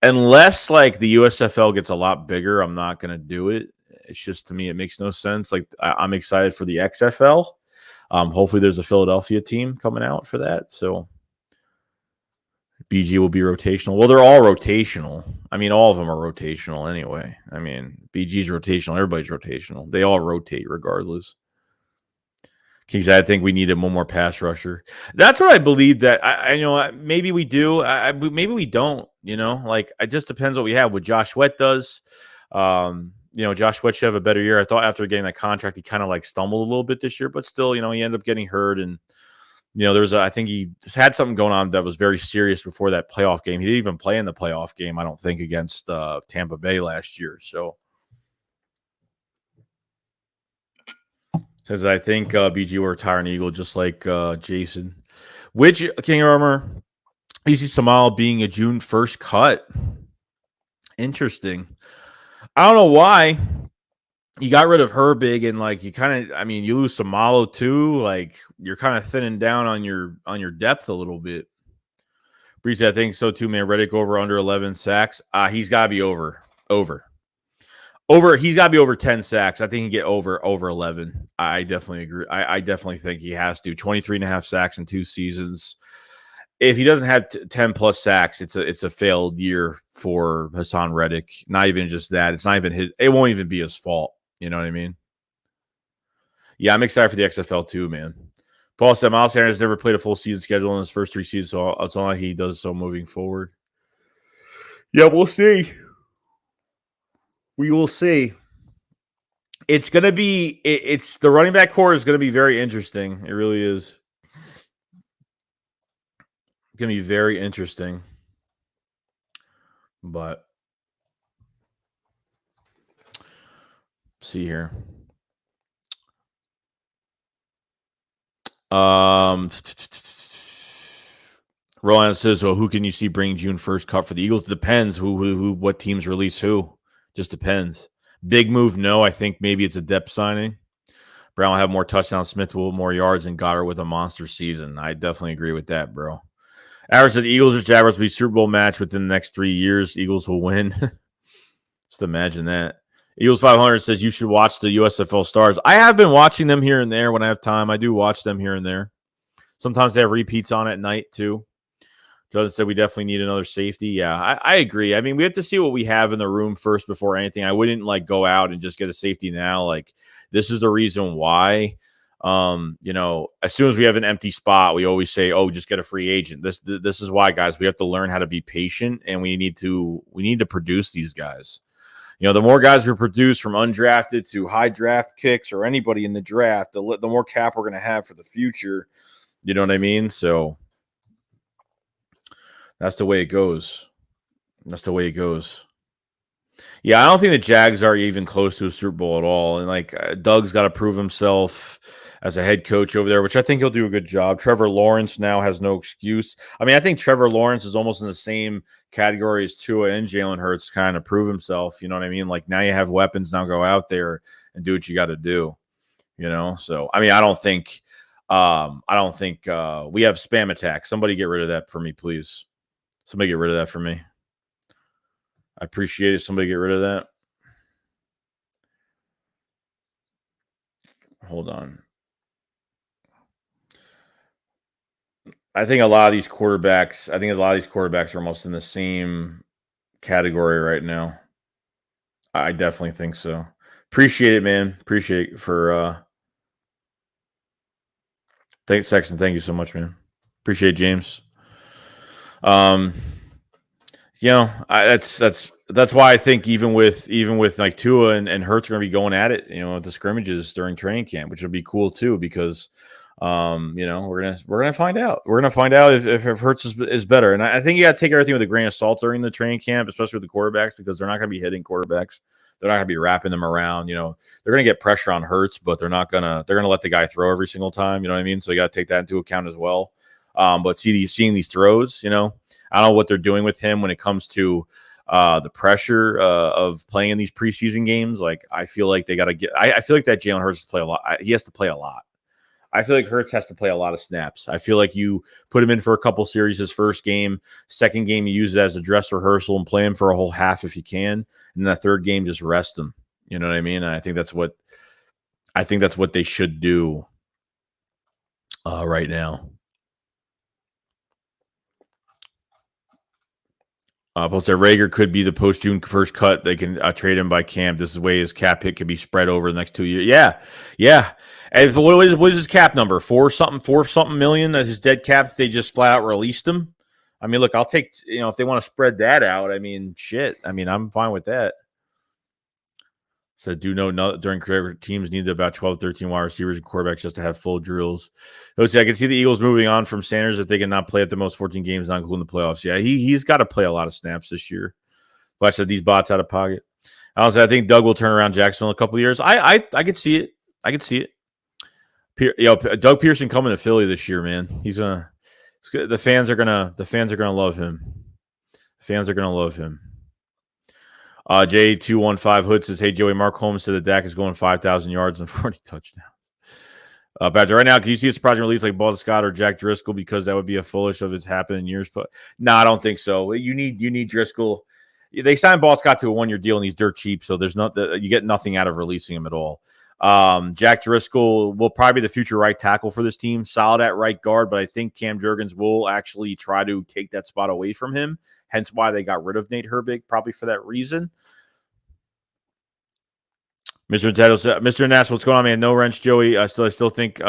Unless like the USFL gets a lot bigger, I'm not going to do it. It's just, to me, it makes no sense. Like, I'm excited for the XFL. Hopefully there's a Philadelphia team coming out for that. So BG will be rotational. Well, they're all rotational. I mean, all of them are rotational anyway. I mean, BG's rotational. Everybody's rotational. They all rotate regardless. Because I think we needed one more pass rusher. That's what I believe that I maybe we do. Maybe we don't, like it just depends what we have. What Josh Sweat does. Josh Sweat should have a better year. I thought after getting that contract, he kind of like stumbled a little bit this year, but still, he ended up getting hurt. And, I think he just had something going on that was very serious before that playoff game. He didn't even play in the playoff game, I don't think, against Tampa Bay last year. So, says, I think BG will retire an Eagle just like Jason. Which King Armor, you see Samal being a June 1st cut. Interesting. I don't know why. You got rid of Herbig and like you kind of, you lose Samalo too. Like you're kind of thinning down on your depth a little bit. Breeze, I think so too, man. Reddick over under 11 sacks. He's got to be over. He's got to be over 10 sacks. I think he can get over 11. I definitely agree. I definitely think he has to. 23.5 sacks in 2 seasons. If he doesn't have 10 plus sacks, it's a failed year for Hassan Reddick. Not even just that. It's not even his. It won't even be his fault. You know what I mean? Yeah, I'm excited for the XFL too, man. Paul said Miles Sanders never played a full season schedule in his first 3 seasons, so it's not like he does so moving forward. Yeah, we'll see. We will see. It's going to be it's the running back core is going to be very interesting. It really is. It's going to be very interesting. But see here. Roland says, well, who can you see bring June 1st cut for the Eagles? Depends what teams release who. Just depends. Big move, no. I think maybe it's a depth signing. Brown will have more touchdowns, Smith will have more yards, and Goddard with a monster season. I definitely agree with that, bro. Aaron said Eagles or Jaguars will be Super Bowl match within the next 3 years. Eagles will win. Just imagine that. Eagles 500 says you should watch the USFL Stars. I have been watching them here and there when I have time. I do watch them here and there. Sometimes they have repeats on at night too. Jonathan said we definitely need another safety. Yeah, I agree. I mean, we have to see what we have in the room first before anything. I wouldn't like go out and just get a safety now. Like this is the reason why. As soon as we have an empty spot, we always say, "Oh, just get a free agent." This is why, guys. We have to learn how to be patient, and we need to produce these guys. The more guys we produce from undrafted to high draft picks or anybody in the draft, the more cap we're going to have for the future. You know what I mean? So that's the way it goes. Yeah, I don't think the Jags are even close to a Super Bowl at all. And like Doug's got to prove himself. as a head coach over there, which I think he'll do a good job. Trevor Lawrence now has no excuse. I mean, I think Trevor Lawrence is almost in the same category as Tua and Jalen Hurts, kind of prove himself. You know what I mean? Like, now you have weapons. Now go out there and do what you got to do. You know, so I mean, I don't think we have spam attack. Somebody get rid of that for me, please. Somebody get rid of that for me. I appreciate it. Somebody get rid of that. Hold on. I think a lot of these quarterbacks are almost in the same category right now. I definitely think so. Appreciate it, man. Appreciate it for thanks, Sexton. Thank you so much, man. Appreciate it, James. You know, that's why I think even with like Tua and Hurts are going to be going at it, you know, at the scrimmages during training camp, which would be cool too, because you know, we're gonna find out. We're gonna find out if Hurts is better, and I think you got to take everything with a grain of salt during the training camp, especially with the quarterbacks, because they're not going to be hitting quarterbacks. They're not going to be wrapping them around. You know, they're going to get pressure on Hurts, but they're going to let the guy throw every single time. You know what I mean? So you got to take that into account as well. But seeing these throws, you know, I don't know what they're doing with him when it comes to the pressure of playing in these preseason games. Like, I feel like they got to get. I feel like that Jalen Hurts play a lot. He has to play a lot. I feel like Hurts has to play a lot of snaps. I feel like you put him in for a couple series his first game. Second game, you use it as a dress rehearsal and play him for a whole half if you can. And that third game, just rest him. You know what I mean? And I think that's what they should do right now. Both said Rager could be the post-June first cut. They can trade him by camp. This is the way his cap hit could be spread over the next 2 years. Yeah. And what is his cap number? Four something million that his dead cap if they just flat out released him? I mean, look, I'll take, you know, if they want to spread that out, I mean, shit. I mean, I'm fine with that. So during career teams need about 12, 13 wide receivers and quarterbacks just to have full drills. I can see the Eagles moving on from Sanders if they cannot play at the most 14 games, not including the playoffs. Yeah, he's got to play a lot of snaps this year. But I said these bots out of pocket. I think Doug will turn around Jacksonville in a couple of years. I could see it. I could see it. Doug Pearson coming to Philly this year, man. The fans are gonna love him. The fans are gonna love him. J215 Hood says, "Hey Joey, Mark Holmes said that Dak is going 5,000 yards and 40 touchdowns." Badger, right now, can you see a surprising release like Boston Scott or Jack Driscoll? Because that would be a foolish of it's happened in years. But no, I don't think so. You need Driscoll. They signed Ball Scott to a 1-year deal and he's dirt cheap, so you get nothing out of releasing him at all. Jack Driscoll will probably be the future right tackle for this team. Solid at right guard, but I think Cam Jurgens will actually try to take that spot away from him. Hence why they got rid of Nate Herbig, probably for that reason. Mr. Nash, what's going on, man? No wrench, Joey. I still think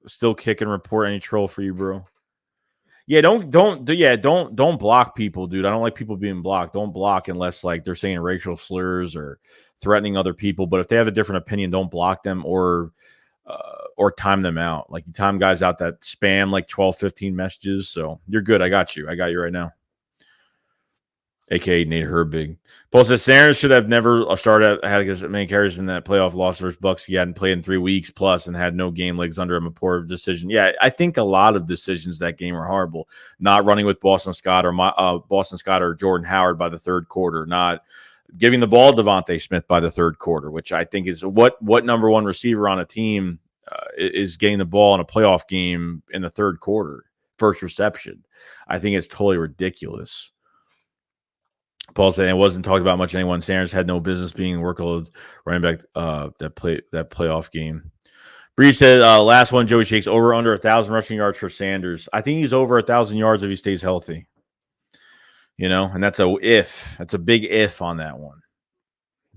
still kick and report any troll for you, bro. Yeah, don't block people, dude. I don't like people being blocked. Don't block unless like they're saying racial slurs or threatening other people. But if they have a different opinion, don't block them or time them out. Like, you time guys out that spam like 12, 15 messages. So you're good. I got you right now. AKA Nate Herbig. Paul says Sanders should have never had as many carries in that playoff loss versus Bucks. He hadn't played in 3 weeks plus and had no game legs under him. A poor decision. Yeah, I think a lot of decisions that game are horrible. Not running with Boston Scott or Jordan Howard by the third quarter. Not giving the ball to Devontae Smith by the third quarter, which I think is what number one receiver on a team is getting the ball in a playoff game in the third quarter, first reception. I think it's totally ridiculous. Paul said it wasn't talked about much. Anyone. Sanders had no business being workload running back that playoff game. Bree said last one. Joey Shakes over under 1,000 rushing yards for Sanders. I think he's over 1,000 yards if he stays healthy. You know, and that's a if. That's a big if on that one.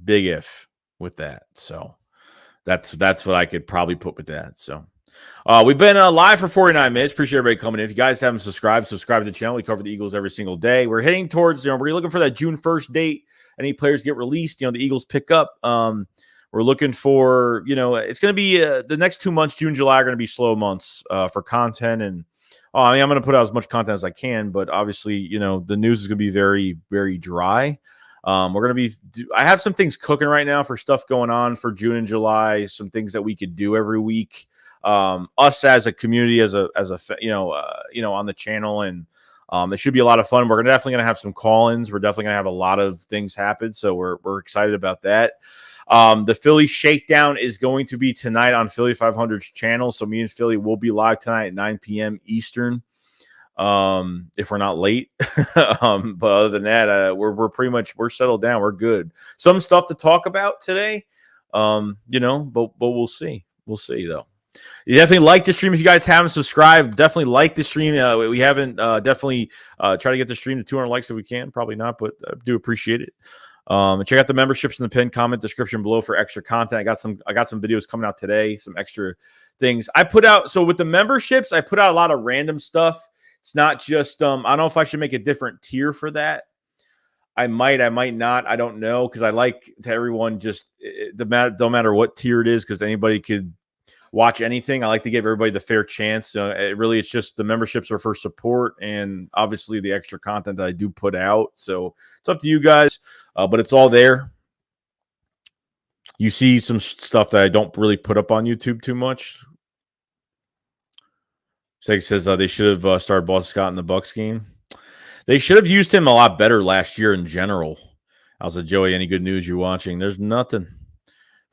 Big if with that. So that's what I could probably put with that. So. We've been live for 49 minutes. Appreciate everybody coming in. If you guys haven't subscribe to the channel. We cover the Eagles every single day. We're heading towards, we're looking for that June 1st date. Any players get released, the Eagles pick up. We're looking for, it's going to be the next 2 months, June, July, are going to be slow months for content. And I'm going to put out as much content as I can, but obviously, the news is going to be very, very dry. We're going to I have some things cooking right now for stuff going on for June and July, some things that we could do every week. Us as a community, as a on the channel, and it should be a lot of fun. We're definitely going to have some call-ins. We're definitely going to have a lot of things happen, so we're excited about that. The Philly Shakedown is going to be tonight on Philly 500's channel, so me and Philly will be live tonight at 9 p.m. Eastern. If we're not late. But other than that, we're pretty much settled down. We're good. Some stuff to talk about today. But we'll see. We'll see though. You definitely like the stream. If you guys haven't subscribed, definitely like the stream. We haven't definitely try to get the stream to 200 likes if we can. Probably not, but I do appreciate it. Check out the memberships in the pinned comment description below for extra content. I got some videos coming out today, some extra things I put out. So with the memberships, I put out a lot of random stuff. It's not just I don't know if I should make a different tier for that. I might not. I don't know, because I like to everyone don't matter what tier it is, because anybody could watch anything. I like to give everybody the fair chance. It's just the memberships are for support, and obviously the extra content that I do put out. So it's up to you guys, but it's all there. You see some stuff that I don't really put up on YouTube too much. Seg says they should have started Boston Scott in the Bucs game. They should have used him a lot better last year in general. How's it, Joey? Any good news you're watching? There's nothing.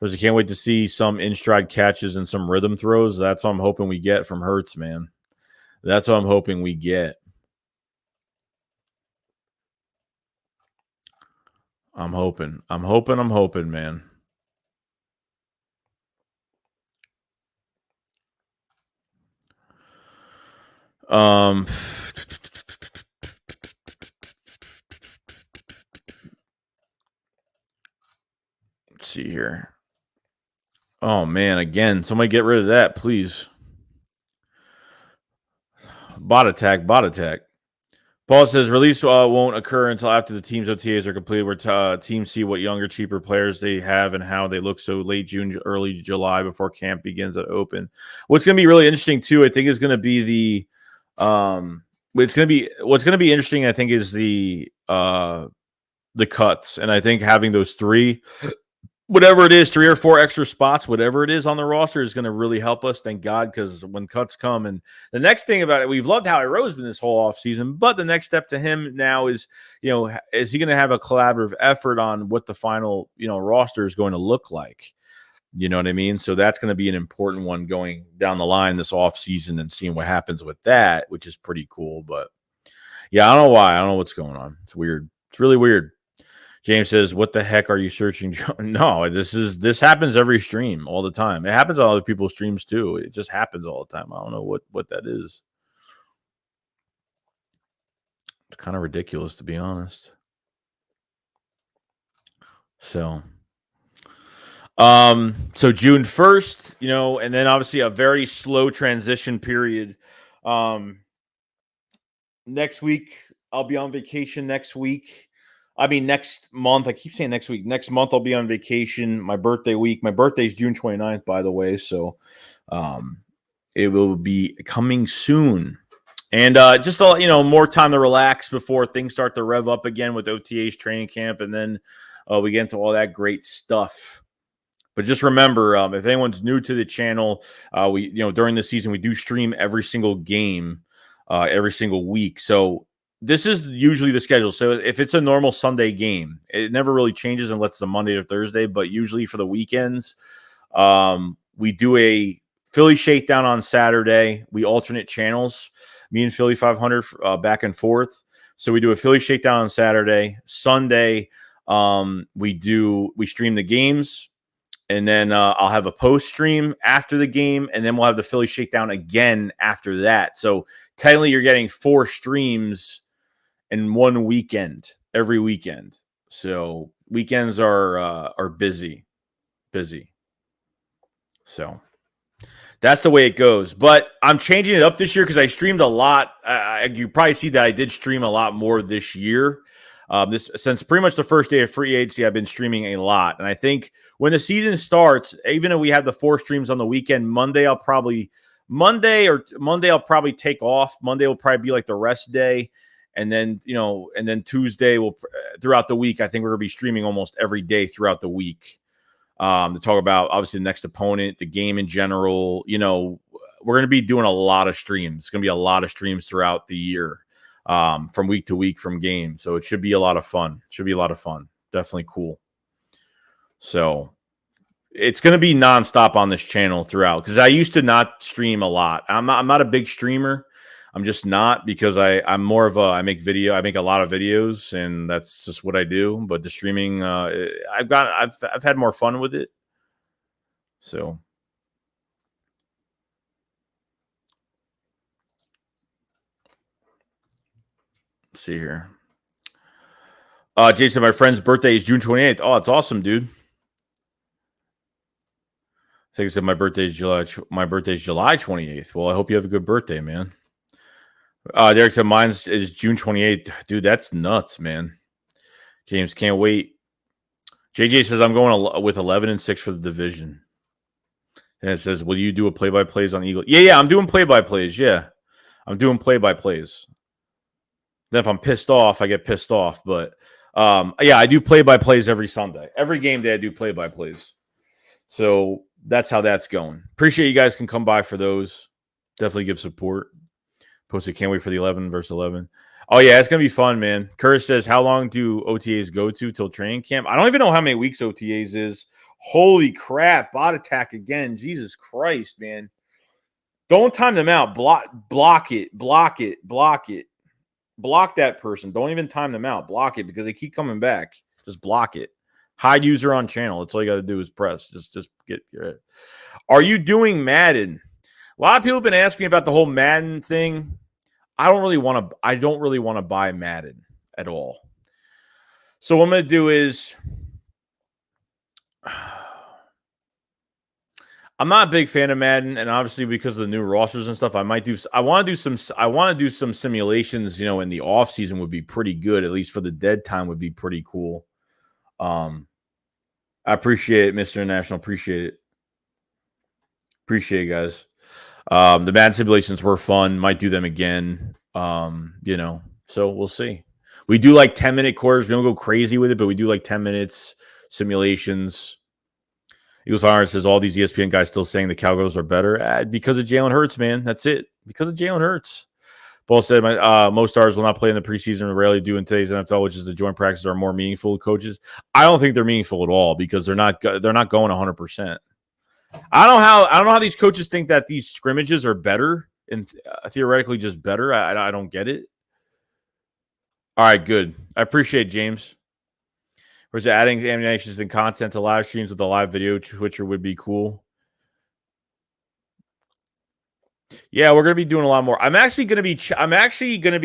I can't wait to see some in-stride catches and some rhythm throws. That's what I'm hoping we get from Hurts, man. That's what I'm hoping we get. I'm hoping, man. Let's see here. Oh, man, again, somebody get rid of that, please. Bot attack. Paul says release won't occur until after the team's OTAs are completed, where teams see what younger, cheaper players they have and how they look. So late June, early July, before camp begins at open. What's going to be really interesting too, I think, is going to be what's going to be interesting, I think, is the cuts, and I think having those three. Whatever it is, 3 or 4 extra spots, whatever it is on the roster, is going to really help us. Thank God, because when cuts come, and the next thing about it, we've loved Howie Roseman this whole offseason, but the next step to him now is, is he going to have a collaborative effort on what the final, roster is going to look like? You know what I mean? So that's going to be an important one going down the line this offseason, and seeing what happens with that, which is pretty cool. But yeah, I don't know why. I don't know what's going on. It's weird. It's really weird. James says, what the heck are you searching? No, this happens every stream all the time. It happens on other people's streams too. It just happens all the time. I don't know what that is. It's kind of ridiculous, to be honest. So June 1st, and then obviously a very slow transition period. Next week, I'll be on vacation next week. Next month. I keep saying next week. Next month, I'll be on vacation. My birthday week. My birthday is June 29th, by the way. So it will be coming soon. And just, more time to relax before things start to rev up again with OTA's training camp. And then we get into all that great stuff. But just remember, if anyone's new to the channel, we during the season, we do stream every single game every single week. So this is usually the schedule. So if it's a normal Sunday game, it never really changes unless it's a Monday or Thursday. But usually for the weekends, we do a Philly Shakedown on Saturday. We alternate channels, me and Philly 500 back and forth. So we do a Philly Shakedown on Saturday. Sunday, we stream the games. And then I'll have a post stream after the game. And then we'll have the Philly Shakedown again after that. So technically you're getting 4 streams in one weekend, every weekend. So weekends are busy. So that's the way it goes. But I'm changing it up this year because I streamed a lot. You probably see that I did stream a lot more this year. Since pretty much the first day of free agency, I've been streaming a lot. And I think when the season starts, even if we have the 4 streams on the weekend, Monday I'll probably take off. Monday will probably be like the rest day. And then, and then Tuesday, throughout the week, I think we're going to be streaming almost every day throughout the week to talk about, obviously, the next opponent, the game in general. We're going to be doing a lot of streams. It's going to be a lot of streams throughout the year from week to week from games. So it should be a lot of fun. Definitely cool. So it's going to be nonstop on this channel throughout, because I used to not stream a lot. I'm not a big streamer. I'm just not, because I'm more of I make a lot of videos, and that's just what I do. But the streaming, I've had more fun with it. So let's see here. Jason, my friend's birthday is June 28th. Oh, it's awesome, dude. Like I said, my birthday is July 28th. Well, I hope you have a good birthday, man. Derek said mine is June 28th. Dude, that's nuts, man. James, can't wait. JJ says I'm going with 11-6 for the division. And it says, will you do a play-by-plays on Eagle? Yeah, I'm doing play-by-plays. Yeah, I'm doing play-by-plays. Then if I'm pissed off, I get pissed off. But yeah, I do play-by-plays every Sunday. Every game day I do play-by-plays. So that's how that's going. Appreciate you guys can come by for those. Definitely give support. Posted, can't wait for the 11 versus 11. Oh, yeah, it's going to be fun, man. Curtis says, how long do OTAs go to till training camp? I don't even know how many weeks OTAs is. Holy crap. Bot attack again. Jesus Christ, man. Don't time them out. Block it. Block that person. Don't even time them out. Block it, because they keep coming back. Just block it. Hide user on channel. That's all you got to do is press. Just get it. Are you doing Madden? A lot of people have been asking about the whole Madden thing. I don't really want to buy Madden at all. So what I'm going to do is, I'm not a big fan of Madden, and obviously because of the new rosters and stuff, I want to do some simulations, in the off season would be pretty good. At least for the dead time would be pretty cool. I appreciate it, Mr. International. Appreciate it, guys. The Madden simulations were fun. Might do them again. So we'll see. We do like 10-minute quarters. We don't go crazy with it, but we do like 10 minutes simulations. Eagles Fire says all these ESPN guys still saying the Cowgirls are better because of Jalen Hurts, man. That's it. Because of Jalen Hurts. Paul said most stars will not play in the preseason and rarely do in today's NFL, which is the joint practices are more meaningful to coaches. I don't think they're meaningful at all, because they're not going 100%. I don't know how these coaches think that these scrimmages are better and theoretically just better. I don't get it. All right, good. I appreciate it, James. Whereas adding animations and content to live streams with a live video Twitcher would be cool. Yeah, we're gonna be doing a lot more. I'm actually gonna be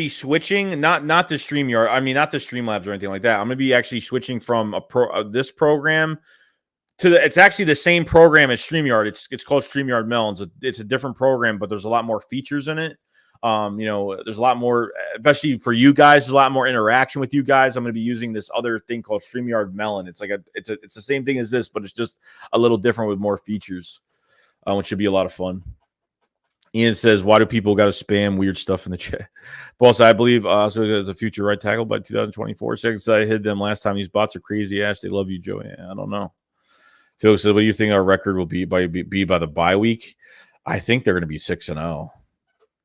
switching, not to StreamYard. I mean, not to Streamlabs or anything like that. I'm gonna be actually switching from this program to it's actually the same program as StreamYard. It's called StreamYard Melons. It's a different program, but there's a lot more features in it. There's a lot more, especially for you guys. There's a lot more interaction with you guys. I'm going to be using this other thing called StreamYard Melon. It's like it's the same thing as this, but it's just a little different with more features, which should be a lot of fun. Ian says, why do people got to spam weird stuff in the chat? Boss, I believe so there's a future right tackle by 2024. Seconds I hit them last time. These bots are crazy ass. They love you, Joe. Yeah, I don't know. Phil says, what do you think our record will be by the bye week? I think they're going to be 6-0.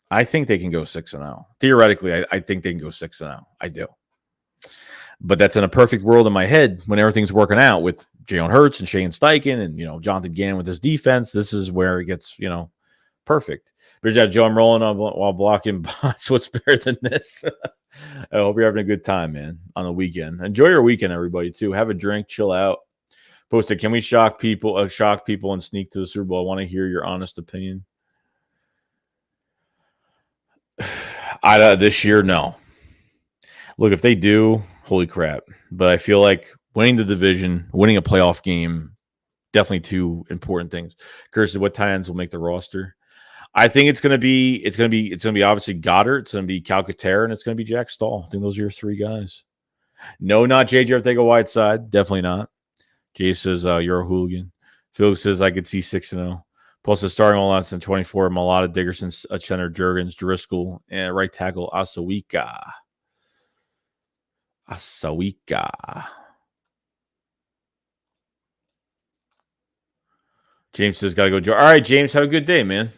I think they can go 6-0. Theoretically, I think they can go 6-0. I do. But that's in a perfect world in my head when everything's working out with Jalen Hurts and Shane Steichen and, Jonathan Gannon with his defense. This is where it gets, perfect. But yeah, Joe, I'm rolling on while blocking bots. What's better than this? I hope you're having a good time, man, on the weekend. Enjoy your weekend, everybody, too. Have a drink, chill out. Posted, can we shock people and sneak to the Super Bowl? I want to hear your honest opinion. This year, no. Look, if they do, holy crap. But I feel like winning the division, winning a playoff game, definitely two important things. Curtis, what tight ends will make the roster? I think it's gonna be obviously Goddard, it's gonna be Calcaterra, and it's gonna be Jack Stahl. I think those are your three guys. No, not JJ Arcega-Whiteside. Definitely not. Jay says you're a hooligan. Phil says I could see 6-0. Paul says starting all in 24, Malata, Dickerson, Chenner, Jurgens, Driscoll, and right tackle Asawika. Asawika. James says, got to go. All right, James, have a good day, man.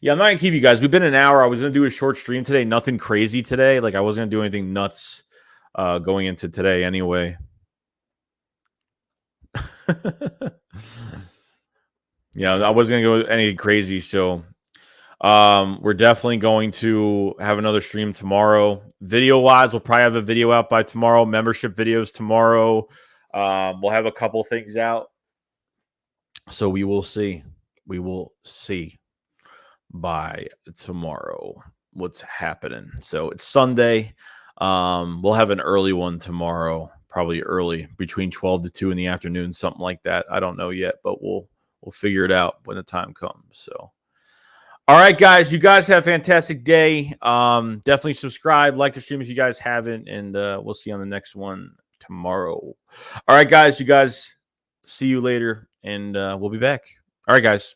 Yeah, I'm not going to keep you guys. We've been an hour. I was going to do a short stream today. Nothing crazy today. Like, I wasn't going to do anything nuts going into today anyway. Yeah, I wasn't going to go any crazy. So we're definitely going to have another stream tomorrow. Video-wise, we'll probably have a video out by tomorrow. Membership videos tomorrow. We'll have a couple things out. So we will see. We will see by tomorrow what's happening. So it's Sunday. We'll have an early one tomorrow, probably early, between 12 to 2 in the afternoon, something like that. I don't know yet, but we'll figure it out when the time comes. So all right, guys, you guys have a fantastic day. Definitely subscribe, like the stream if you guys haven't, and we'll see you on the next one tomorrow. All right, guys, you guys, see you later, and we'll be back. All right, guys.